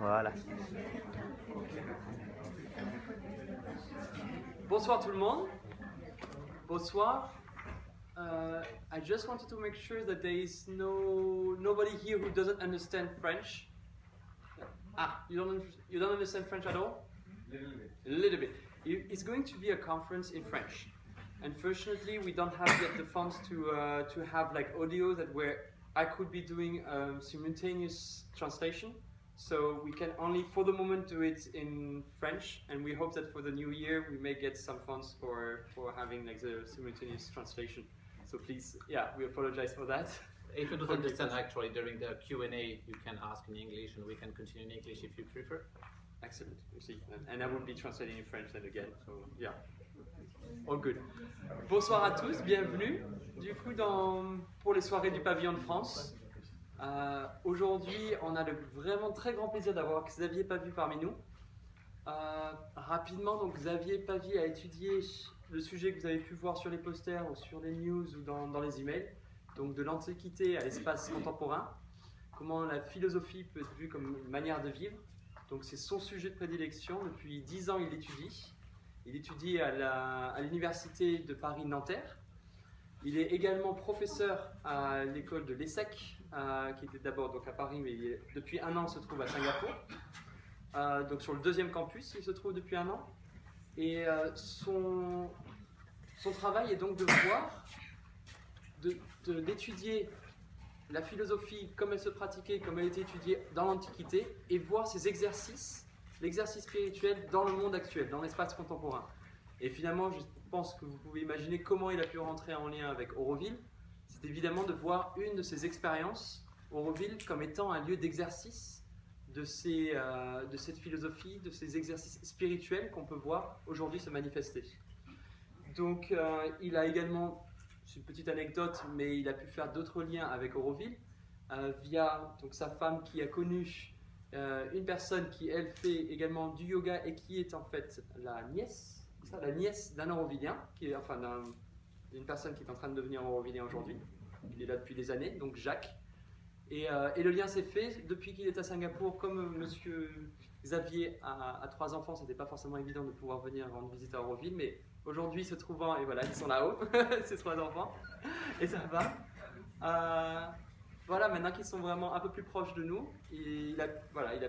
Voilà. Bonsoir tout le monde. Bonsoir. I just wanted to make sure that there is nobody here who doesn't understand French. You don't understand French at all? A little bit. It's going to be a conference in French. Unfortunately, we don't have yet the funds to have like audio where I could be doing simultaneous translation. So we can only, for the moment, do it in French, and we hope that for the new year we may get some funds for having like the simultaneous translation. So please, we apologize for that. If you don't understand, actually, during the Q&A, you can ask in English, and we can continue in English if you prefer. Excellent. You see, and I will be translating in French then again. So all good. Bonsoir à tous, bienvenue. Du coup, pour les soirées du pavillon de France. Aujourd'hui, on a le vraiment très grand plaisir d'avoir Xavier Pavie parmi nous. Rapidement, donc Xavier Pavie a étudié le sujet que vous avez pu voir sur les posters ou sur les news ou dans les emails, donc de l'Antiquité à l'espace contemporain, comment la philosophie peut être vue comme une manière de vivre. Donc c'est son sujet de prédilection. Depuis 10 ans, il l'étudie. Il étudie à l'université de Paris-Nanterre. Il est également professeur à l'école de l'ESSEC, qui était d'abord donc à Paris, mais depuis un an se trouve à Singapour. Donc sur le deuxième campus, il se trouve depuis un an. Et son travail est donc de voir, d'étudier la philosophie comme elle se pratiquait, comme elle était étudiée dans l'Antiquité, et voir ces exercices, l'exercice spirituel dans le monde actuel, dans l'espace contemporain. Et finalement, je pense que vous pouvez imaginer comment il a pu rentrer en lien avec Auroville. C'est évidemment de voir une de ces expériences, Auroville, comme étant un lieu d'exercice de cette philosophie, de ces exercices spirituels qu'on peut voir aujourd'hui se manifester. Donc, il a également, c'est une petite anecdote, mais il a pu faire d'autres liens avec Auroville via donc, sa femme qui a connu une personne qui, elle, fait également du yoga et qui est en fait la nièce d'un Aurovillien, d'une personne qui est en train de devenir Aurovillien aujourd'hui. Il est là depuis des années, donc Jacques. Et le lien s'est fait depuis qu'il est à Singapour. Comme monsieur Xavier a 3 enfants, c'était pas forcément évident de pouvoir venir rendre visite à Auroville, mais aujourd'hui se trouvant, et voilà, ils sont là-haut, ces 3 enfants, et ça va. Voilà, maintenant qu'ils sont vraiment un peu plus proches de nous, il a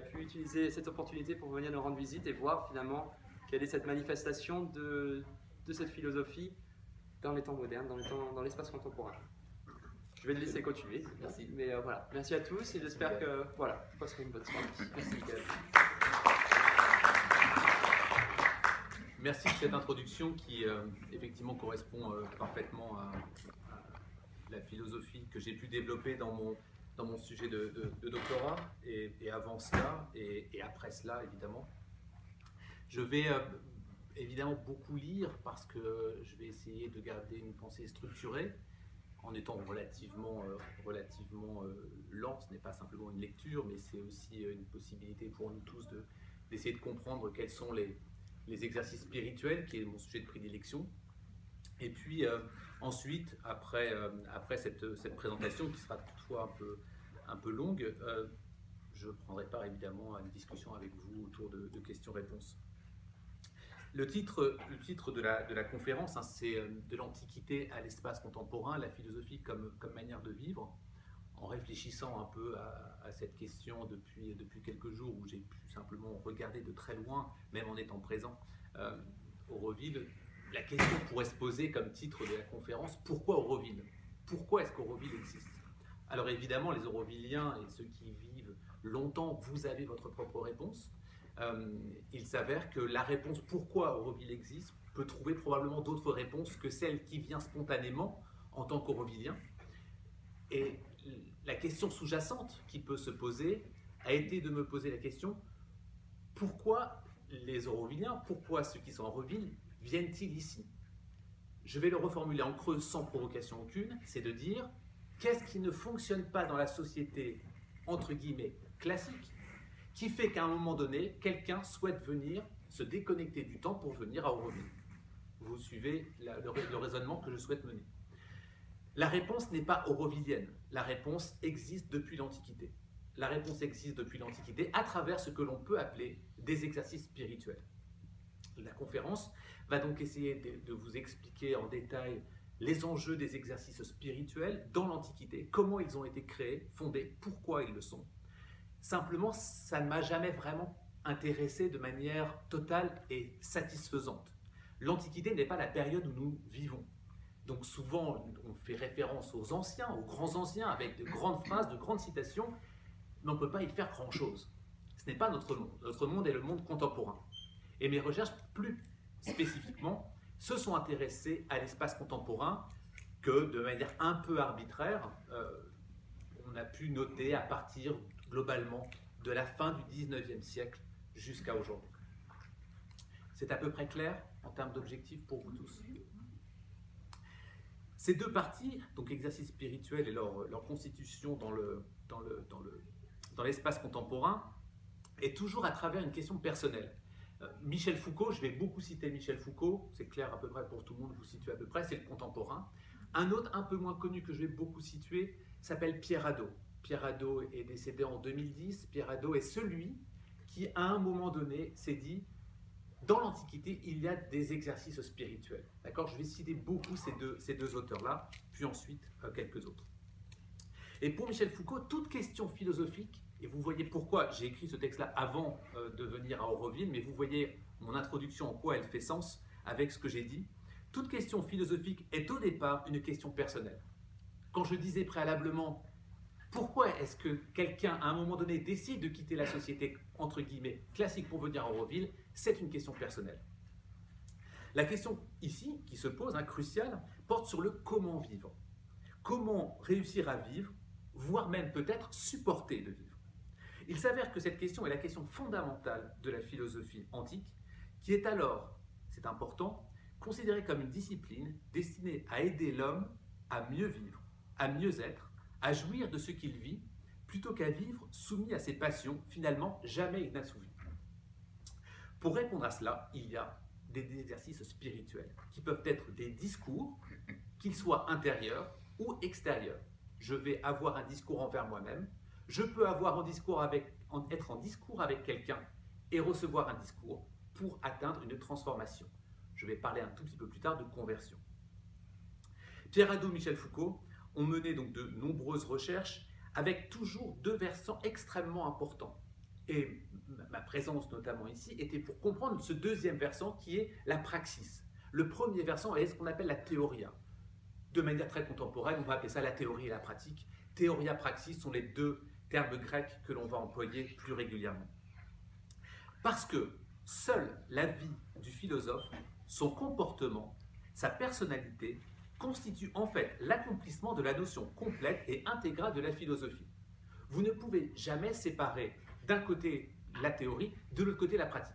pu utiliser cette opportunité pour venir nous rendre visite et voir finalement quelle est cette manifestation de cette philosophie dans les temps modernes, dans l'espace contemporain. Je vais le laisser continuer, merci. Mais voilà, merci à tous et j'espère que vous passerez une bonne soirée. Merci Michael. Merci de cette introduction qui effectivement correspond parfaitement à la philosophie que j'ai pu développer dans mon sujet de doctorat et avant cela et après cela évidemment. Je vais évidemment beaucoup lire parce que je vais essayer de garder une pensée structurée en étant relativement lent. Ce n'est pas simplement une lecture, mais c'est aussi une possibilité pour nous tous d'essayer de comprendre quels sont les exercices spirituels, qui est mon sujet de prédilection. Et puis ensuite, après cette présentation qui sera toutefois un peu longue, je prendrai part évidemment à une discussion avec vous autour de questions-réponses. Le titre de la conférence, c'est de l'Antiquité à l'espace contemporain, la philosophie comme manière de vivre. En réfléchissant un peu à cette question depuis quelques jours où j'ai pu simplement regarder de très loin, même en étant présent, Auroville, la question pourrait se poser comme titre de la conférence, pourquoi Auroville? Pourquoi est-ce qu'Auroville existe? Alors évidemment, les Aurovilliens et ceux qui vivent longtemps, vous avez votre propre réponse. Il s'avère que la réponse pourquoi Auroville existe peut trouver probablement d'autres réponses que celle qui vient spontanément en tant qu'Aurovillien. Et la question sous-jacente qui peut se poser a été de me poser la question pourquoi les Aurovilliens, pourquoi ceux qui sont en Auroville viennent-ils ici? Je vais le reformuler en creux sans provocation aucune, c'est de dire qu'est-ce qui ne fonctionne pas dans la société entre guillemets classique qui fait qu'à un moment donné, quelqu'un souhaite venir se déconnecter du temps pour venir à Auroville. Vous suivez le raisonnement que je souhaite mener. La réponse n'est pas aurovillienne. La réponse existe depuis l'Antiquité. la réponse existe depuis l'Antiquité à travers ce que l'on peut appeler des exercices spirituels. La conférence va donc essayer de vous expliquer en détail les enjeux des exercices spirituels dans l'Antiquité, comment ils ont été créés, fondés, pourquoi ils le sont. Simplement, ça ne m'a jamais vraiment intéressé de manière totale et satisfaisante. L'Antiquité n'est pas la période où nous vivons. Donc souvent, on fait référence aux anciens, aux grands anciens, avec de grandes phrases, de grandes citations, mais on ne peut pas y faire grand-chose. Ce n'est pas notre monde. Notre monde est le monde contemporain. Et mes recherches, plus spécifiquement, se sont intéressées à l'espace contemporain que, de manière un peu arbitraire, on a pu noter à partir, globalement, de la fin du 19e siècle jusqu'à aujourd'hui. C'est à peu près clair en termes d'objectifs pour vous tous. Ces deux parties, donc exercice spirituel et leur constitution dans l'espace contemporain, est toujours à travers une question personnelle. Michel Foucault, je vais beaucoup citer Michel Foucault, c'est clair à peu près pour tout le monde, vous situez à peu près, c'est le contemporain. Un autre un peu moins connu que je vais beaucoup situer s'appelle Pierre Hadot. Pierre Hadot est décédé en 2010. Pierre Hadot est celui qui, à un moment donné, s'est dit dans l'Antiquité, il y a des exercices spirituels. D'accord ? Je vais citer beaucoup ces deux auteurs-là, puis ensuite quelques autres. Et pour Michel Foucault, toute question philosophique, et vous voyez pourquoi j'ai écrit ce texte-là avant de venir à Auroville, mais vous voyez mon introduction en quoi elle fait sens avec ce que j'ai dit. Toute question philosophique est au départ une question personnelle. Quand je disais préalablement pourquoi est-ce que quelqu'un, à un moment donné, décide de quitter la société, entre guillemets, classique pour venir à Auroville, c'est une question personnelle. La question ici, qui se pose, cruciale, porte sur le comment vivre. Comment réussir à vivre, voire même peut-être supporter de vivre. Il s'avère que cette question est la question fondamentale de la philosophie antique, qui est alors, c'est important, considérée comme une discipline destinée à aider l'homme à mieux vivre, à mieux être, à jouir de ce qu'il vit, plutôt qu'à vivre soumis à ses passions, finalement jamais inassouvies. Pour répondre à cela, il y a des exercices spirituels, qui peuvent être des discours, qu'ils soient intérieurs ou extérieurs. Je vais avoir un discours envers moi-même, je peux avoir être en discours avec quelqu'un et recevoir un discours pour atteindre une transformation. Je vais parler un tout petit peu plus tard de conversion. Pierre Hadot et Michel Foucault ont mené donc de nombreuses recherches avec toujours deux versants extrêmement importants. Et ma présence notamment ici était pour comprendre ce deuxième versant qui est la praxis. Le premier versant est ce qu'on appelle la théoria. De manière très contemporaine, on va appeler ça la théorie et la pratique. Théoria, praxis sont les deux termes grecs que l'on va employer plus régulièrement. Parce que seule la vie du philosophe, son comportement, sa personnalité, constitue en fait l'accomplissement de la notion complète et intégrale de la philosophie. Vous ne pouvez jamais séparer d'un côté la théorie, de l'autre côté la pratique.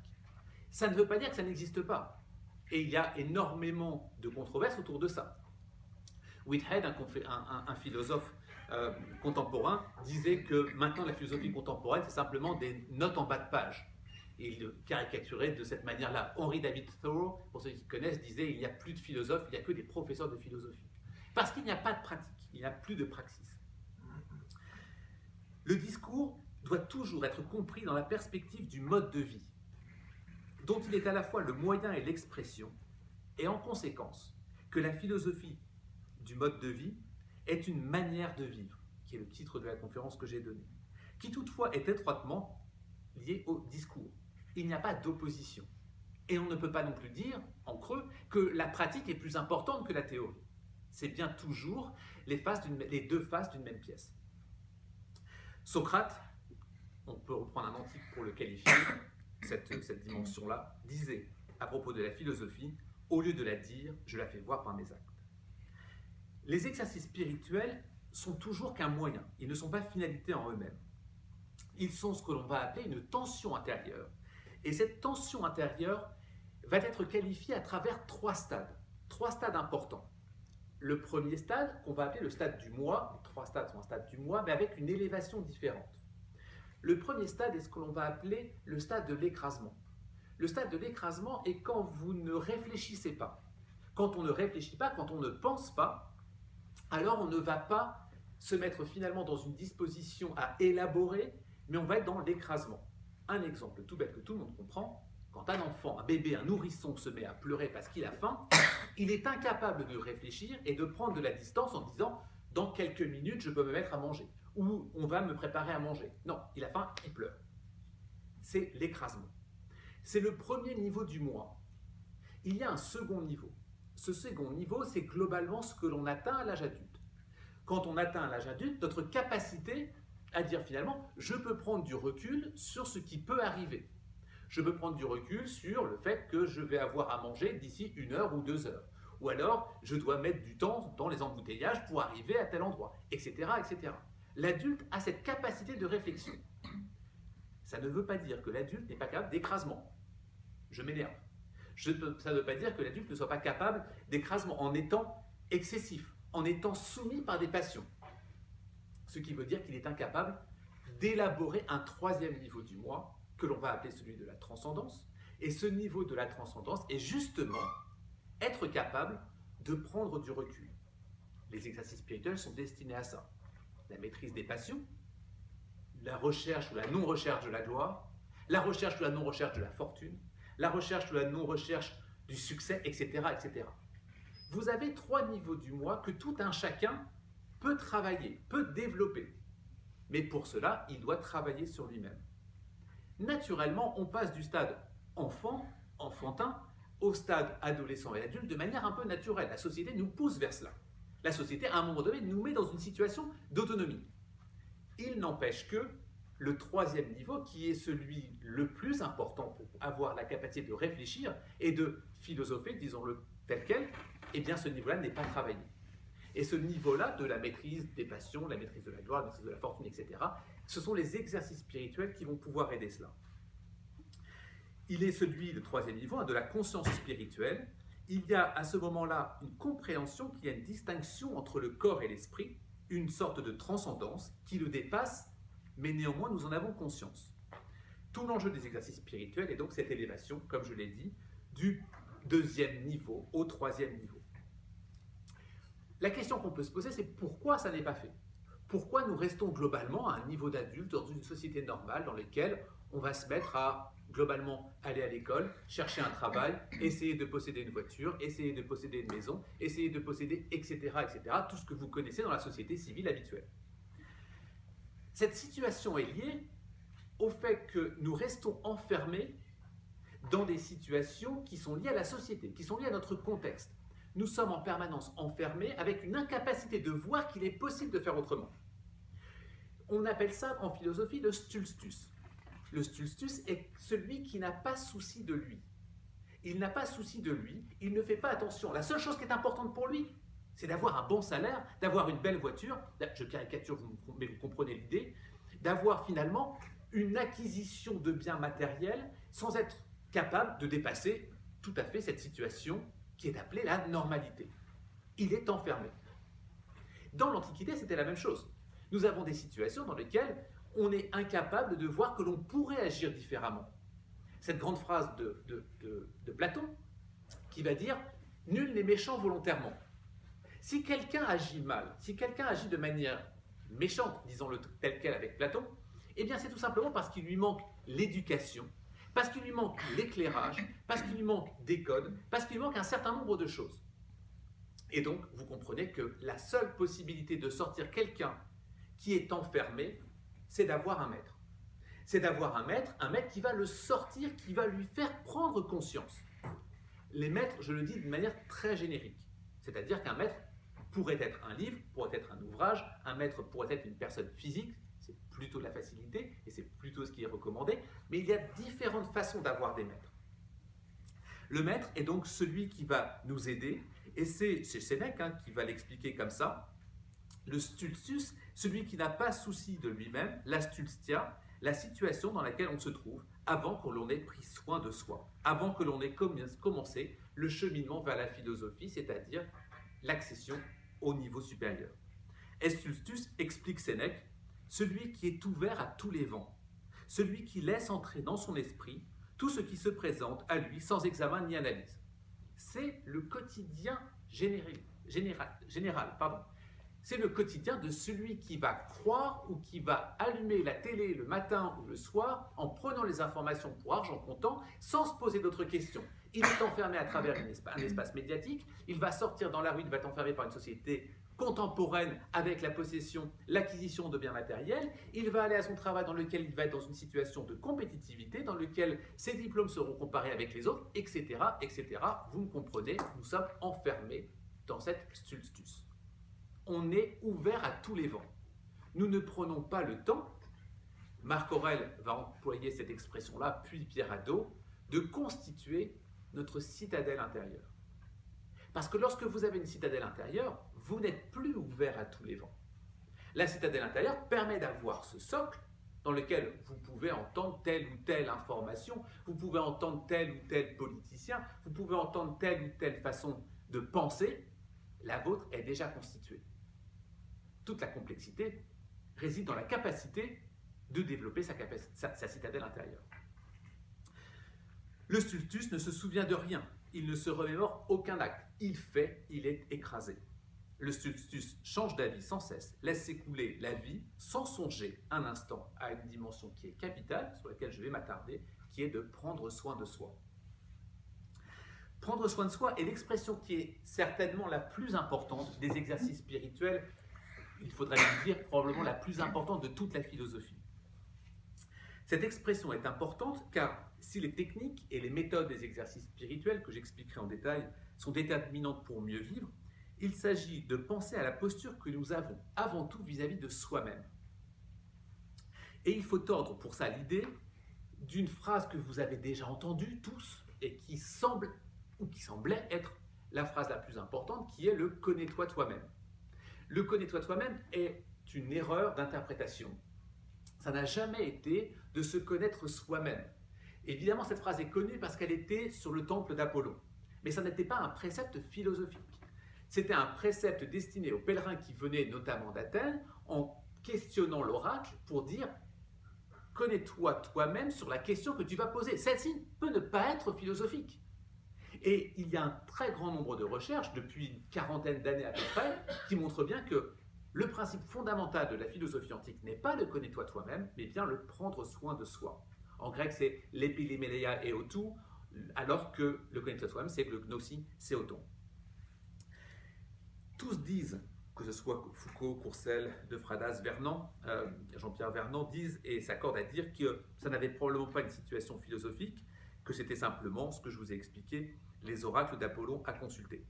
Ça ne veut pas dire que ça n'existe pas. Et il y a énormément de controverses autour de ça. Whitehead, un philosophe contemporain, disait que maintenant la philosophie contemporaine, c'est simplement des notes en bas de page. Et il le caricaturait de cette manière-là. Henry David Thoreau, pour ceux qui connaissent, disait il n'y a plus de philosophes, il n'y a que des professeurs de philosophie. Parce qu'il n'y a pas de pratique, il n'y a plus de praxis. Le discours doit toujours être compris dans la perspective du mode de vie, dont il est à la fois le moyen et l'expression, et en conséquence, que la philosophie du mode de vie est une manière de vivre, qui est le titre de la conférence que j'ai donnée, qui toutefois est étroitement liée au discours. Il n'y a pas d'opposition. Et on ne peut pas non plus dire, en creux, que la pratique est plus importante que la théorie. C'est bien toujours les deux faces d'une même pièce. Socrate, on peut reprendre un antique pour le qualifier, cette dimension-là, disait à propos de la philosophie, au lieu de la dire, je la fais voir par mes actes. Les exercices spirituels sont toujours qu'un moyen, ils ne sont pas finalité en eux-mêmes. Ils sont ce que l'on va appeler une tension intérieure. Et cette tension intérieure va être qualifiée à travers trois stades importants. Le premier stade, qu'on va appeler le stade du moi, les trois stades sont un stade du moi, mais avec une élévation différente. Le premier stade est ce que l'on va appeler le stade de l'écrasement. Le stade de l'écrasement est quand vous ne réfléchissez pas. Quand on ne réfléchit pas, quand on ne pense pas, alors on ne va pas se mettre finalement dans une disposition à élaborer, mais on va être dans l'écrasement. Un exemple tout bête que tout le monde comprend, quand un enfant, un bébé, un nourrisson se met à pleurer parce qu'il a faim, il est incapable de réfléchir et de prendre de la distance en disant « dans quelques minutes, je peux me mettre à manger » ou « on va me préparer à manger ». Non, il a faim, il pleure. C'est l'écrasement. C'est le premier niveau du moi. Il y a un second niveau. Ce second niveau, c'est globalement ce que l'on atteint à l'âge adulte. Quand on atteint l'âge adulte, notre capacité à dire finalement, je peux prendre du recul sur ce qui peut arriver. Je peux prendre du recul sur le fait que je vais avoir à manger d'ici 1 heure ou 2 heures. Ou alors, je dois mettre du temps dans les embouteillages pour arriver à tel endroit, etc. etc. L'adulte a cette capacité de réflexion. Ça ne veut pas dire que l'adulte n'est pas capable d'écrasement. Je m'énerve. Ça ne veut pas dire que l'adulte ne soit pas capable d'écrasement en étant excessif, en étant soumis par des passions. Ce qui veut dire qu'il est incapable d'élaborer un troisième niveau du moi, que l'on va appeler celui de la transcendance. Et ce niveau de la transcendance est justement être capable de prendre du recul. Les exercices spirituels sont destinés à ça. La maîtrise des passions, la recherche ou la non-recherche de la gloire, la recherche ou la non-recherche de la fortune, la recherche ou la non-recherche du succès, etc., etc. Vous avez 3 niveaux du moi que tout un chacun peut travailler, peut développer. Mais pour cela, il doit travailler sur lui-même. Naturellement, on passe du stade enfant, enfantin, au stade adolescent et adulte de manière un peu naturelle. La société nous pousse vers cela. La société, à un moment donné, nous met dans une situation d'autonomie. Il n'empêche que le 3e niveau, qui est celui le plus important pour avoir la capacité de réfléchir et de philosopher, disons-le tel quel, eh bien ce niveau-là n'est pas travaillé. Et ce niveau-là de la maîtrise des passions, la maîtrise de la gloire, la maîtrise de la fortune, etc., ce sont les exercices spirituels qui vont pouvoir aider cela. Il est celui, le 3e niveau, de la conscience spirituelle. Il y a à ce moment-là une compréhension qu'il y a une distinction entre le corps et l'esprit, une sorte de transcendance qui le dépasse, mais néanmoins nous en avons conscience. Tout l'enjeu des exercices spirituels est donc cette élévation, comme je l'ai dit, du 2e niveau au 3e niveau. La question qu'on peut se poser, c'est pourquoi ça n'est pas fait? Pourquoi nous restons globalement à un niveau d'adulte dans une société normale dans laquelle on va se mettre à globalement aller à l'école, chercher un travail, essayer de posséder une voiture, essayer de posséder une maison, essayer de posséder, etc., etc., tout ce que vous connaissez dans la société civile habituelle. Cette situation est liée au fait que nous restons enfermés dans des situations qui sont liées à la société, qui sont liées à notre contexte. Nous sommes en permanence enfermés avec une incapacité de voir qu'il est possible de faire autrement. On appelle ça en philosophie le stultus. Le stultus est celui qui n'a pas souci de lui. Il n'a pas souci de lui, il ne fait pas attention. La seule chose qui est importante pour lui, c'est d'avoir un bon salaire, d'avoir une belle voiture, je caricature, mais vous comprenez l'idée, d'avoir finalement une acquisition de biens matériels sans être capable de dépasser tout à fait cette situation qui est appelée la normalité. Il est enfermé. Dans l'Antiquité, c'était la même chose. Nous avons des situations dans lesquelles on est incapable de voir que l'on pourrait agir différemment. Cette grande phrase de Platon qui va dire « Nul n'est méchant volontairement ». Si quelqu'un agit mal, si quelqu'un agit de manière méchante, disons-le tel quel avec Platon, eh bien c'est tout simplement parce qu'il lui manque l'éducation, parce qu'il lui manque l'éclairage, parce qu'il lui manque des codes, parce qu'il lui manque un certain nombre de choses. Et donc, vous comprenez que la seule possibilité de sortir quelqu'un qui est enfermé, c'est d'avoir un maître. C'est d'avoir un maître qui va le sortir, qui va lui faire prendre conscience. Les maîtres, je le dis de manière très générique, c'est-à-dire qu'un maître pourrait être un livre, pourrait être un ouvrage, un maître pourrait être une personne physique, c'est plutôt de la facilité et c'est plutôt ce qui est recommandé, mais il y a différentes façons d'avoir des maîtres. Le maître est donc celui qui va nous aider, et c'est Sénèque qui va l'expliquer comme ça. Le stultus, celui qui n'a pas souci de lui-même, la stultia, la situation dans laquelle on se trouve avant que l'on ait pris soin de soi, avant que l'on ait commencé le cheminement vers la philosophie, c'est-à-dire l'accession au niveau supérieur. Stultus, explique Sénèque, celui qui est ouvert à tous les vents, celui qui laisse entrer dans son esprit tout ce qui se présente à lui sans examen ni analyse. C'est le quotidien général. c'est le quotidien de celui qui va croire ou qui va allumer la télé le matin ou le soir en prenant les informations pour argent comptant sans se poser d'autres questions. Il est enfermé à travers un espace médiatique, il va sortir dans la rue, il va être enfermé par une société contemporaine avec la possession, l'acquisition de biens matériels, il va aller à son travail dans lequel il va être dans une situation de compétitivité, dans lequel ses diplômes seront comparés avec les autres, etc., etc. Vous me comprenez, nous sommes enfermés dans cette stultus. On est ouvert à tous les vents. Nous ne prenons pas le temps, Marc Aurèle va employer cette expression-là, puis Pierre Hadot, de constituer notre citadelle intérieure. Parce que lorsque vous avez une citadelle intérieure, vous n'êtes plus ouvert à tous les vents. La citadelle intérieure permet d'avoir ce socle dans lequel vous pouvez entendre telle ou telle information, vous pouvez entendre tel ou tel politicien, vous pouvez entendre telle ou telle façon de penser. La vôtre est déjà constituée. Toute la complexité réside dans la capacité de développer sa citadelle intérieure. Le stultus ne se souvient de rien, il ne se remémore aucun acte, il fait, il est écrasé. Le stultus change d'avis sans cesse, laisse s'écouler la vie sans songer un instant à une dimension qui est capitale, sur laquelle je vais m'attarder, qui est de prendre soin de soi. Prendre soin de soi est l'expression qui est certainement la plus importante des exercices spirituels, il faudrait le dire probablement la plus importante de toute la philosophie. Cette expression est importante car si les techniques et les méthodes des exercices spirituels que j'expliquerai en détail sont déterminantes pour mieux vivre, il s'agit de penser à la posture que nous avons avant tout vis-à-vis de soi-même. Et il faut tordre pour ça l'idée d'une phrase que vous avez déjà entendue tous et qui semble ou qui semblait être la phrase la plus importante, qui est le « connais-toi toi-même ». Le « connais-toi toi-même » est une erreur d'interprétation. Ça n'a jamais été de se connaître soi-même. Évidemment, cette phrase est connue parce qu'elle était sur le temple d'Apollon. Mais ça n'était pas un précepte philosophique. C'était un précepte destiné aux pèlerins qui venaient notamment d'Athènes en questionnant l'oracle pour dire « connais-toi toi-même sur la question que tu vas poser ». Celle-ci peut ne pas être philosophique. Et il y a un très grand nombre de recherches, depuis une quarantaine d'années à peu près, qui montrent bien que le principe fondamental de la philosophie antique n'est pas le connais-toi toi-même, mais bien le prendre soin de soi. En grec, c'est l'epiléméléia et autou, alors que le connais-toi toi-même, c'est le gnosis seoton. Tous disent, que ce soit Foucault, Courcelles, De Fradas, Vernant, Jean-Pierre Vernant, disent et s'accordent à dire que ça n'avait probablement pas une situation philosophique, que c'était simplement ce que je vous ai expliqué, les oracles d'Apollon à consulter.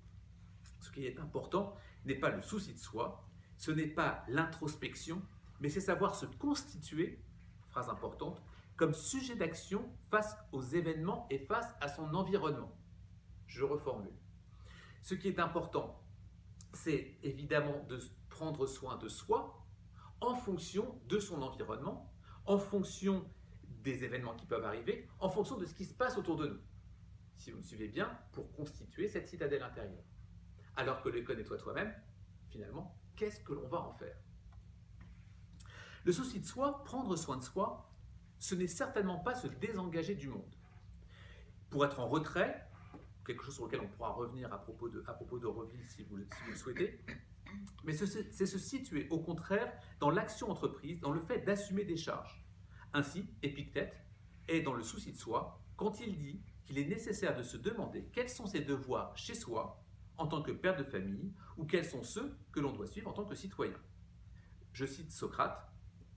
Ce qui est important n'est pas le souci de soi, ce n'est pas l'introspection, mais c'est savoir se constituer, phrase importante, comme sujet d'action face aux événements et face à son environnement. Je reformule. Ce qui est important, c'est évidemment de prendre soin de soi en fonction de son environnement, en fonction des événements qui peuvent arriver, en fonction de ce qui se passe autour de nous. Si vous me suivez bien, pour constituer cette citadelle intérieure. Alors que le connais-toi toi-même, finalement, qu'est-ce que l'on va en faire? Le souci de soi, prendre soin de soi, ce n'est certainement pas se désengager du monde. Pour être en retrait, quelque chose sur lequel on pourra revenir à propos de Reville si vous le souhaitez, mais c'est se situer au contraire dans l'action entreprise, dans le fait d'assumer des charges. Ainsi, Épictète est dans le souci de soi quand il dit qu'il est nécessaire de se demander quels sont ses devoirs chez soi en tant que père de famille ou quels sont ceux que l'on doit suivre en tant que citoyen. Je cite Socrate,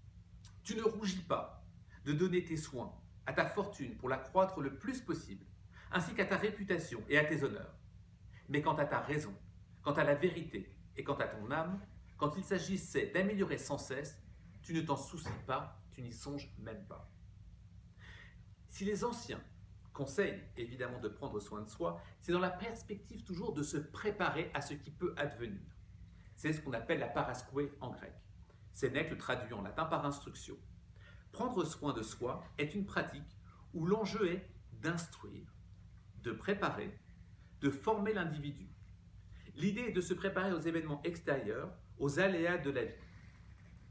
« Tu ne rougis pas de donner tes soins à ta fortune pour l'accroître le plus possible, ainsi qu'à ta réputation et à tes honneurs. Mais quant à ta raison, quant à la vérité et quant à ton âme, quand il s'agissait d'améliorer sans cesse, tu ne t'en soucies pas, tu n'y songes même pas. » Si les anciens conseillent évidemment de prendre soin de soi, c'est dans la perspective toujours de se préparer à ce qui peut advenir. C'est ce qu'on appelle la parasque en grec. Sénèque le traduit en latin par instruction. Prendre soin de soi est une pratique où l'enjeu est d'instruire, de préparer, de former l'individu. L'idée est de se préparer aux événements extérieurs, aux aléas de la vie.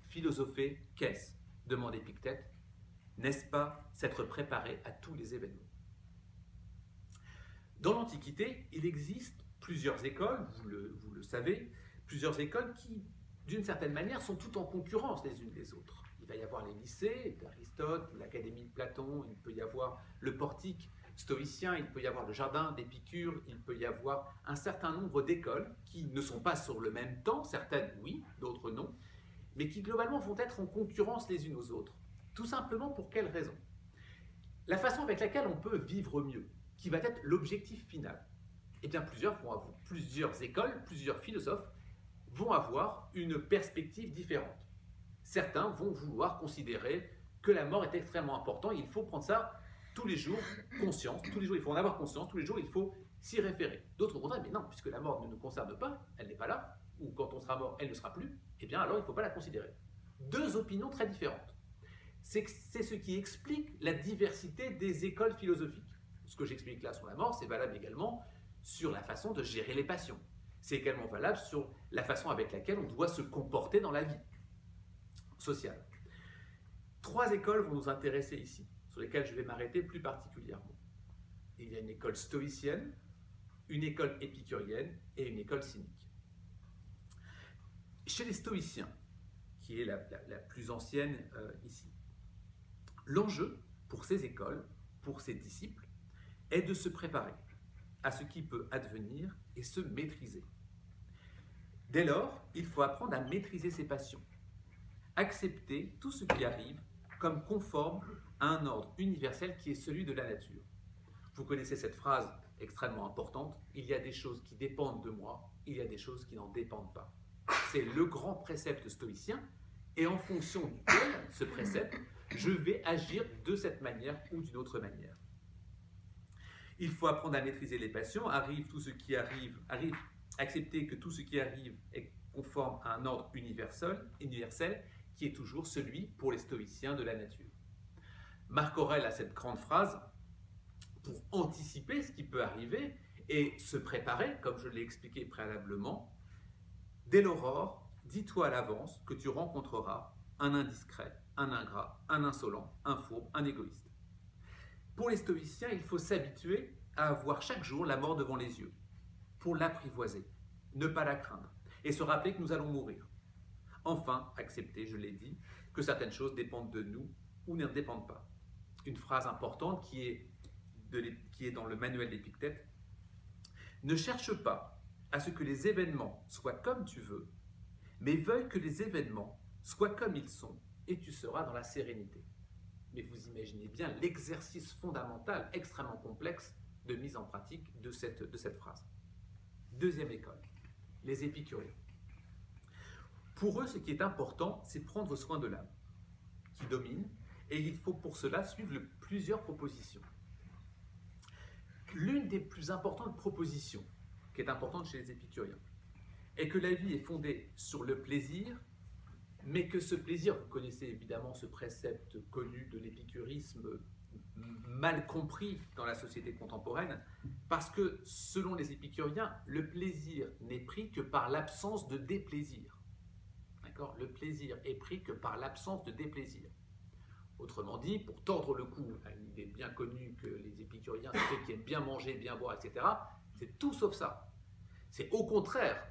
Philosopher, qu'est-ce? Demande Épictète. N'est-ce pas s'être préparé à tous les événements? Dans l'Antiquité, il existe plusieurs écoles, vous le savez, plusieurs écoles qui, d'une certaine manière, sont toutes en concurrence les unes des autres. Il va y avoir les lycées d'Aristote, l'Académie de Platon, il peut y avoir le portique stoïcien, il peut y avoir le jardin d'Épicure, il peut y avoir un certain nombre d'écoles qui ne sont pas sur le même temps, certaines oui, d'autres non, mais qui globalement vont être en concurrence les unes aux autres. Tout simplement pour quelle raison? La façon avec laquelle on peut vivre mieux, qui va être l'objectif final. Eh bien, plusieurs écoles, plusieurs philosophes vont avoir une perspective différente. Certains vont vouloir considérer que la mort est extrêmement importante, il faut prendre ça tous les jours, conscience, tous les jours il faut en avoir conscience, tous les jours il faut s'y référer. D'autres vont dire, mais non, puisque la mort ne nous concerne pas, elle n'est pas là, ou quand on sera mort, elle ne sera plus, eh bien alors il ne faut pas la considérer. Deux opinions très différentes. C'est ce qui explique la diversité des écoles philosophiques. Ce que j'explique là sur la mort, c'est valable également sur la façon de gérer les passions. C'est également valable sur la façon avec laquelle on doit se comporter dans la vie sociale. Trois écoles vont nous intéresser ici, sur lesquelles je vais m'arrêter plus particulièrement. Il y a une école stoïcienne, une école épicurienne et une école cynique. Chez les stoïciens, qui est la plus ancienne ici, l'enjeu pour ces écoles, pour ces disciples, est de se préparer à ce qui peut advenir et se maîtriser. Dès lors, il faut apprendre à maîtriser ses passions, accepter tout ce qui arrive comme conforme à un ordre universel qui est celui de la nature. Vous connaissez cette phrase extrêmement importante, il y a des choses qui dépendent de moi, il y a des choses qui n'en dépendent pas. C'est le grand précepte stoïcien, et en fonction duquel, ce précepte, je vais agir de cette manière ou d'une autre manière. Il faut apprendre à maîtriser les passions, accepter que tout ce qui arrive est conforme à un ordre universel, qui est toujours celui, pour les stoïciens, de la nature. Marc Aurèle a cette grande phrase, pour anticiper ce qui peut arriver et se préparer, comme je l'ai expliqué préalablement, dès l'aurore, dis-toi à l'avance que tu rencontreras un indiscret, un ingrat, un insolent, un fourbe, un égoïste. Pour les stoïciens, il faut s'habituer à avoir chaque jour la mort devant les yeux, pour l'apprivoiser, ne pas la craindre, et se rappeler que nous allons mourir. Enfin, accepter, je l'ai dit, que certaines choses dépendent de nous ou ne dépendent pas. Une phrase importante qui est dans le manuel d'Épictète, ne cherche pas à ce que les événements soient comme tu veux, mais veuille que les événements soient comme ils sont, et tu seras dans la sérénité. Mais vous imaginez bien l'exercice fondamental, extrêmement complexe, de mise en pratique de cette phrase. Deuxième école, les épicuriens. Pour eux, ce qui est important, c'est prendre soin de l'âme, qui domine, et il faut pour cela suivre plusieurs propositions. L'une des plus importantes propositions, qui est importante chez les épicuriens, est que la vie est fondée sur le plaisir, mais que ce plaisir, vous connaissez évidemment ce précepte connu de l'épicurisme, mal compris dans la société contemporaine, parce que selon les épicuriens, le plaisir n'est pris que par l'absence de déplaisir. D'accord ? Le plaisir est pris que par l'absence de déplaisir. Autrement dit, pour tordre le cou à une idée bien connue que les épicuriens, c'est ceux qui aiment bien manger, bien boire, etc., c'est tout sauf ça. C'est au contraire,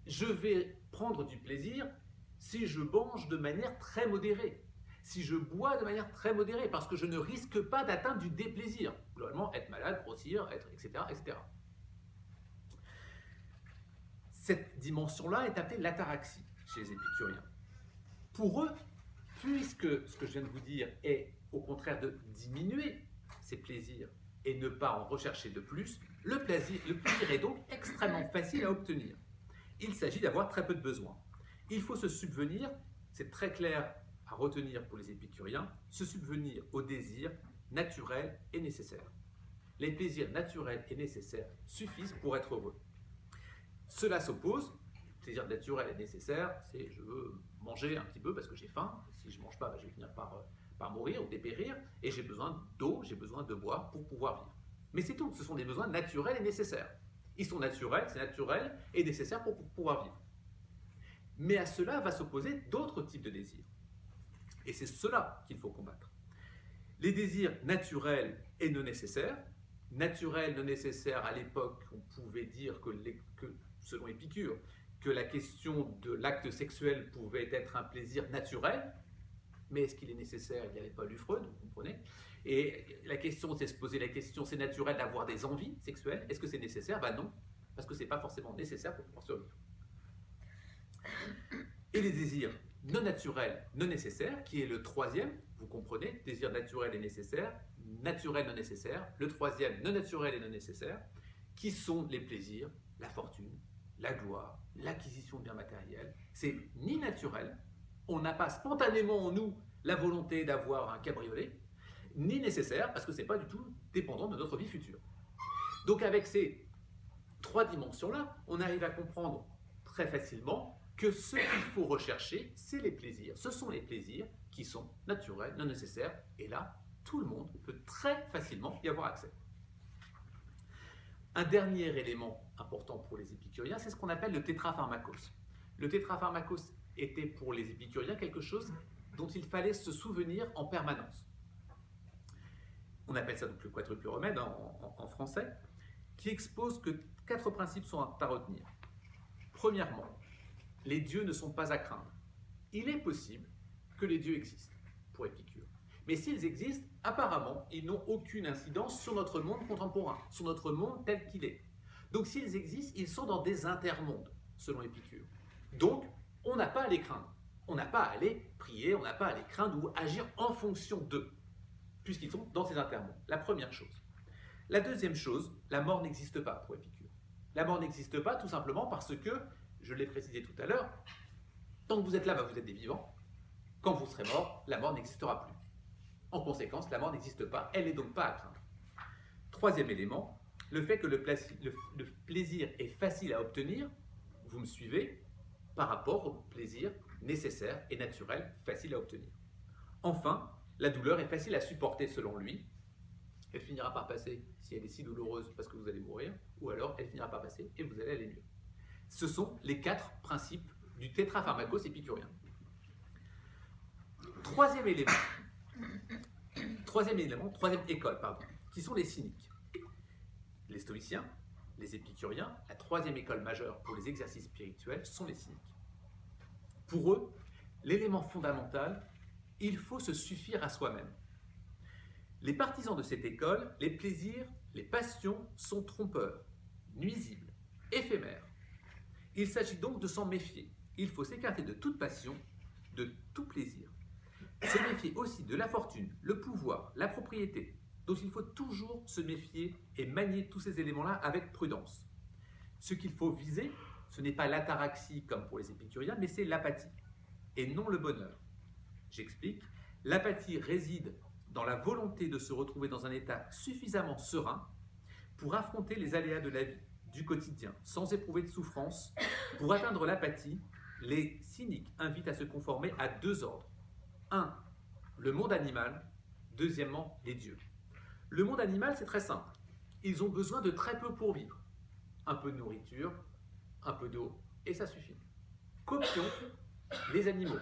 je vais prendre du plaisir si je mange de manière très modérée, si je bois de manière très modérée, parce que je ne risque pas d'atteindre du déplaisir. Globalement, être malade, grossir, etc., etc. Cette dimension-là est appelée l'ataraxie chez les épicuriens. Pour eux, puisque ce que je viens de vous dire est au contraire de diminuer ces plaisirs et ne pas en rechercher de plus, le plaisir est donc extrêmement facile à obtenir. Il s'agit d'avoir très peu de besoins. Il faut se subvenir, c'est très clair à retenir pour les épicuriens, se subvenir aux désirs naturels et nécessaires. Les plaisirs naturels et nécessaires suffisent pour être heureux. Cela s'oppose, plaisir naturel et nécessaire, c'est je veux manger un petit peu parce que j'ai faim, si je ne mange pas, je vais finir par mourir ou dépérir, et j'ai besoin d'eau, j'ai besoin de boire pour pouvoir vivre. Mais c'est tout, ce sont des besoins naturels et nécessaires. Ils sont naturels, c'est naturel et nécessaire pour pouvoir vivre. Mais à cela va s'opposer d'autres types de désirs. Et c'est cela qu'il faut combattre. Les désirs naturels et non nécessaires. Naturels, non nécessaires, à l'époque, on pouvait dire que selon Épicure, que la question de l'acte sexuel pouvait être un plaisir naturel, mais est-ce qu'il est nécessaire? Il n'y avait pas lu Freud, vous comprenez? Et la question, c'est se poser la question, c'est naturel d'avoir des envies sexuelles, est-ce que c'est nécessaire? Ben non, parce que ce n'est pas forcément nécessaire pour pouvoir survivre. Et les désirs non naturels, non nécessaires, qui est le troisième, vous comprenez, désir naturel et nécessaire, naturel non nécessaire, le troisième non naturel et non nécessaire, qui sont les plaisirs, la fortune, la gloire, l'acquisition de biens matériels. C'est ni naturel, on n'a pas spontanément en nous la volonté d'avoir un cabriolet, ni nécessaire, parce que ce n'est pas du tout dépendant de notre vie future. Donc avec ces trois dimensions-là, on arrive à comprendre très facilement que ce qu'il faut rechercher, c'est les plaisirs. Ce sont les plaisirs qui sont naturels, non nécessaires, et là, tout le monde peut très facilement y avoir accès. Un dernier élément important pour les épicuriens, c'est ce qu'on appelle le tétrapharmakos. Le tétrapharmakos était pour les épicuriens quelque chose dont il fallait se souvenir en permanence. On appelle ça donc le quadruple remède en français, qui expose que 4 principes sont à retenir. Premièrement, les dieux ne sont pas à craindre. Il est possible que les dieux existent, pour Épicure. Mais s'ils existent, apparemment, ils n'ont aucune incidence sur notre monde contemporain, sur notre monde tel qu'il est. Donc s'ils existent, ils sont dans des intermondes, selon Épicure. Donc, on n'a pas à les craindre. On n'a pas à aller prier, on n'a pas à les craindre ou agir en fonction d'eux, puisqu'ils sont dans ces intermondes. La première chose. La deuxième chose, la mort n'existe pas pour Épicure. La mort n'existe pas tout simplement parce que, je l'ai précisé tout à l'heure, tant que vous êtes là, vous êtes des vivants. Quand vous serez mort, la mort n'existera plus. En conséquence, la mort n'existe pas, elle n'est donc pas à craindre. Troisième élément, le fait que le plaisir est facile à obtenir, vous me suivez, par rapport au plaisir nécessaire et naturel, facile à obtenir. Enfin, la douleur est facile à supporter selon lui. Elle finira par passer si elle est si douloureuse parce que vous allez mourir, ou alors elle finira par passer et vous allez aller mieux. Ce sont les 4 principes du tétrapharmakos épicurien. Troisième école, qui sont les cyniques. Les stoïciens, les épicuriens, la troisième école majeure pour les exercices spirituels sont les cyniques. Pour eux, l'élément fondamental, il faut se suffire à soi-même. Les partisans de cette école, les plaisirs, les passions sont trompeurs, nuisibles, éphémères. Il s'agit donc de s'en méfier. Il faut s'écarter de toute passion, de tout plaisir. Se méfier aussi de la fortune, le pouvoir, la propriété, dont il faut toujours se méfier et manier tous ces éléments-là avec prudence. Ce qu'il faut viser, ce n'est pas l'ataraxie comme pour les épicuriens, mais c'est l'apathie, et non le bonheur. J'explique. L'apathie réside dans la volonté de se retrouver dans un état suffisamment serein pour affronter les aléas de la vie, du quotidien, sans éprouver de souffrance. Pour atteindre l'apathie, les cyniques invitent à se conformer à 2 ordres. 1. Le monde animal. Deuxièmement, les dieux. Le monde animal, c'est très simple. Ils ont besoin de très peu pour vivre. Un peu de nourriture, un peu d'eau, et ça suffit. Copions les animaux.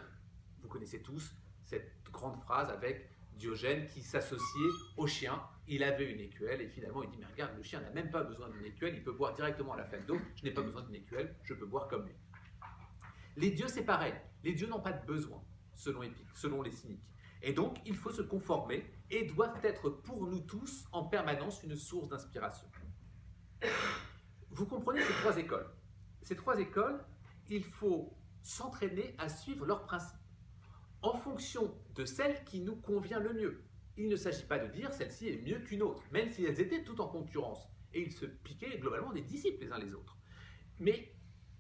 Vous connaissez tous cette grande phrase avec Diogène qui s'associait au chien. Il avait une écuelle et finalement il dit « Mais regarde, le chien n'a même pas besoin d'une écuelle, il peut boire directement à la flaque d'eau. Je n'ai pas besoin d'une écuelle, je peux boire comme lui. » Les dieux, c'est pareil. Les dieux n'ont pas de besoin, selon les cyniques. Et donc, il faut se conformer et doivent être pour nous tous en permanence une source d'inspiration. Vous comprenez ces 3 écoles. Ces 3 écoles, il faut s'entraîner à suivre leurs principes en fonction de celle qui nous convient le mieux. Il ne s'agit pas de dire celle-ci est mieux qu'une autre, même si elles étaient toutes en concurrence. Et ils se piquaient globalement des disciples les uns les autres. Mais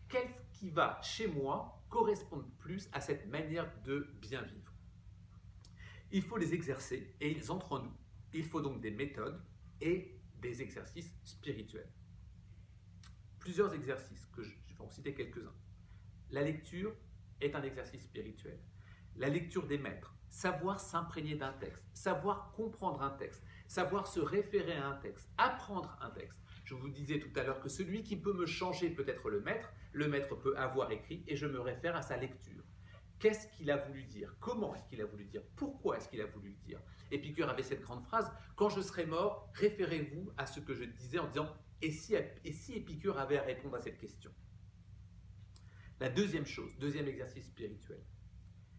qu'est-ce qui va, chez moi, correspondre plus à cette manière de bien vivre? Il faut les exercer et ils entrent en nous. Il faut donc des méthodes et des exercices spirituels. Plusieurs exercices, je vais en citer quelques-uns. La lecture est un exercice spirituel. La lecture des maîtres, savoir s'imprégner d'un texte, savoir comprendre un texte, savoir se référer à un texte, apprendre un texte. Je vous disais tout à l'heure que celui qui peut me changer peut être le maître peut avoir écrit et je me réfère à sa lecture. Qu'est-ce qu'il a voulu dire? Comment est-ce qu'il a voulu dire? Pourquoi est-ce qu'il a voulu dire? Épicure avait cette grande phrase, quand je serai mort, référez-vous à ce que je disais en disant et si Épicure avait à répondre à cette question? La deuxième chose, deuxième exercice spirituel,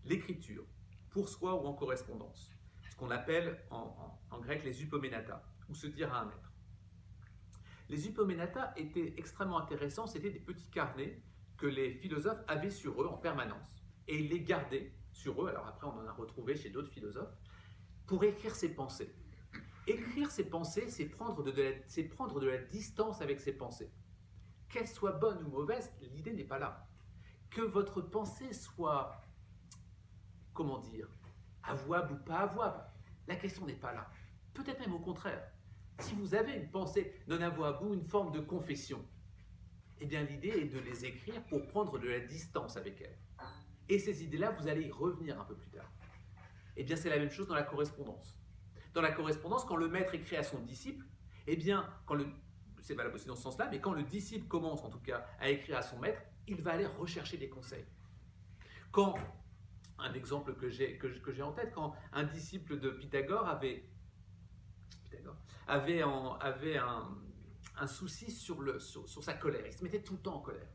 l'écriture, pour soi ou en correspondance, ce qu'on appelle en grec les upoménata, ou se dire à un maître. Les upoménata étaient extrêmement intéressants, c'était des petits carnets que les philosophes avaient sur eux en permanence, et ils les gardaient sur eux, alors après on en a retrouvé chez d'autres philosophes, pour écrire ses pensées. Écrire ses pensées, c'est prendre de la distance avec ses pensées. Qu'elles soient bonnes ou mauvaises, l'idée n'est pas là. Que votre pensée soit, comment dire, avouable ou pas avouable, la question n'est pas là. Peut-être même au contraire. Si vous avez une pensée non avouable ou une forme de confession, eh bien l'idée est de les écrire pour prendre de la distance avec elles. Et ces idées-là, vous allez y revenir un peu plus tard. Eh bien c'est la même chose dans la correspondance. Dans la correspondance, quand le maître écrit à son disciple, eh bien, c'est valable aussi dans ce sens-là, mais quand le disciple commence en tout cas à écrire à son maître, il va aller rechercher des conseils. Quand, un exemple que j'ai en tête, quand un disciple de Pythagore avait un souci sur sa colère, il se mettait tout le temps en colère.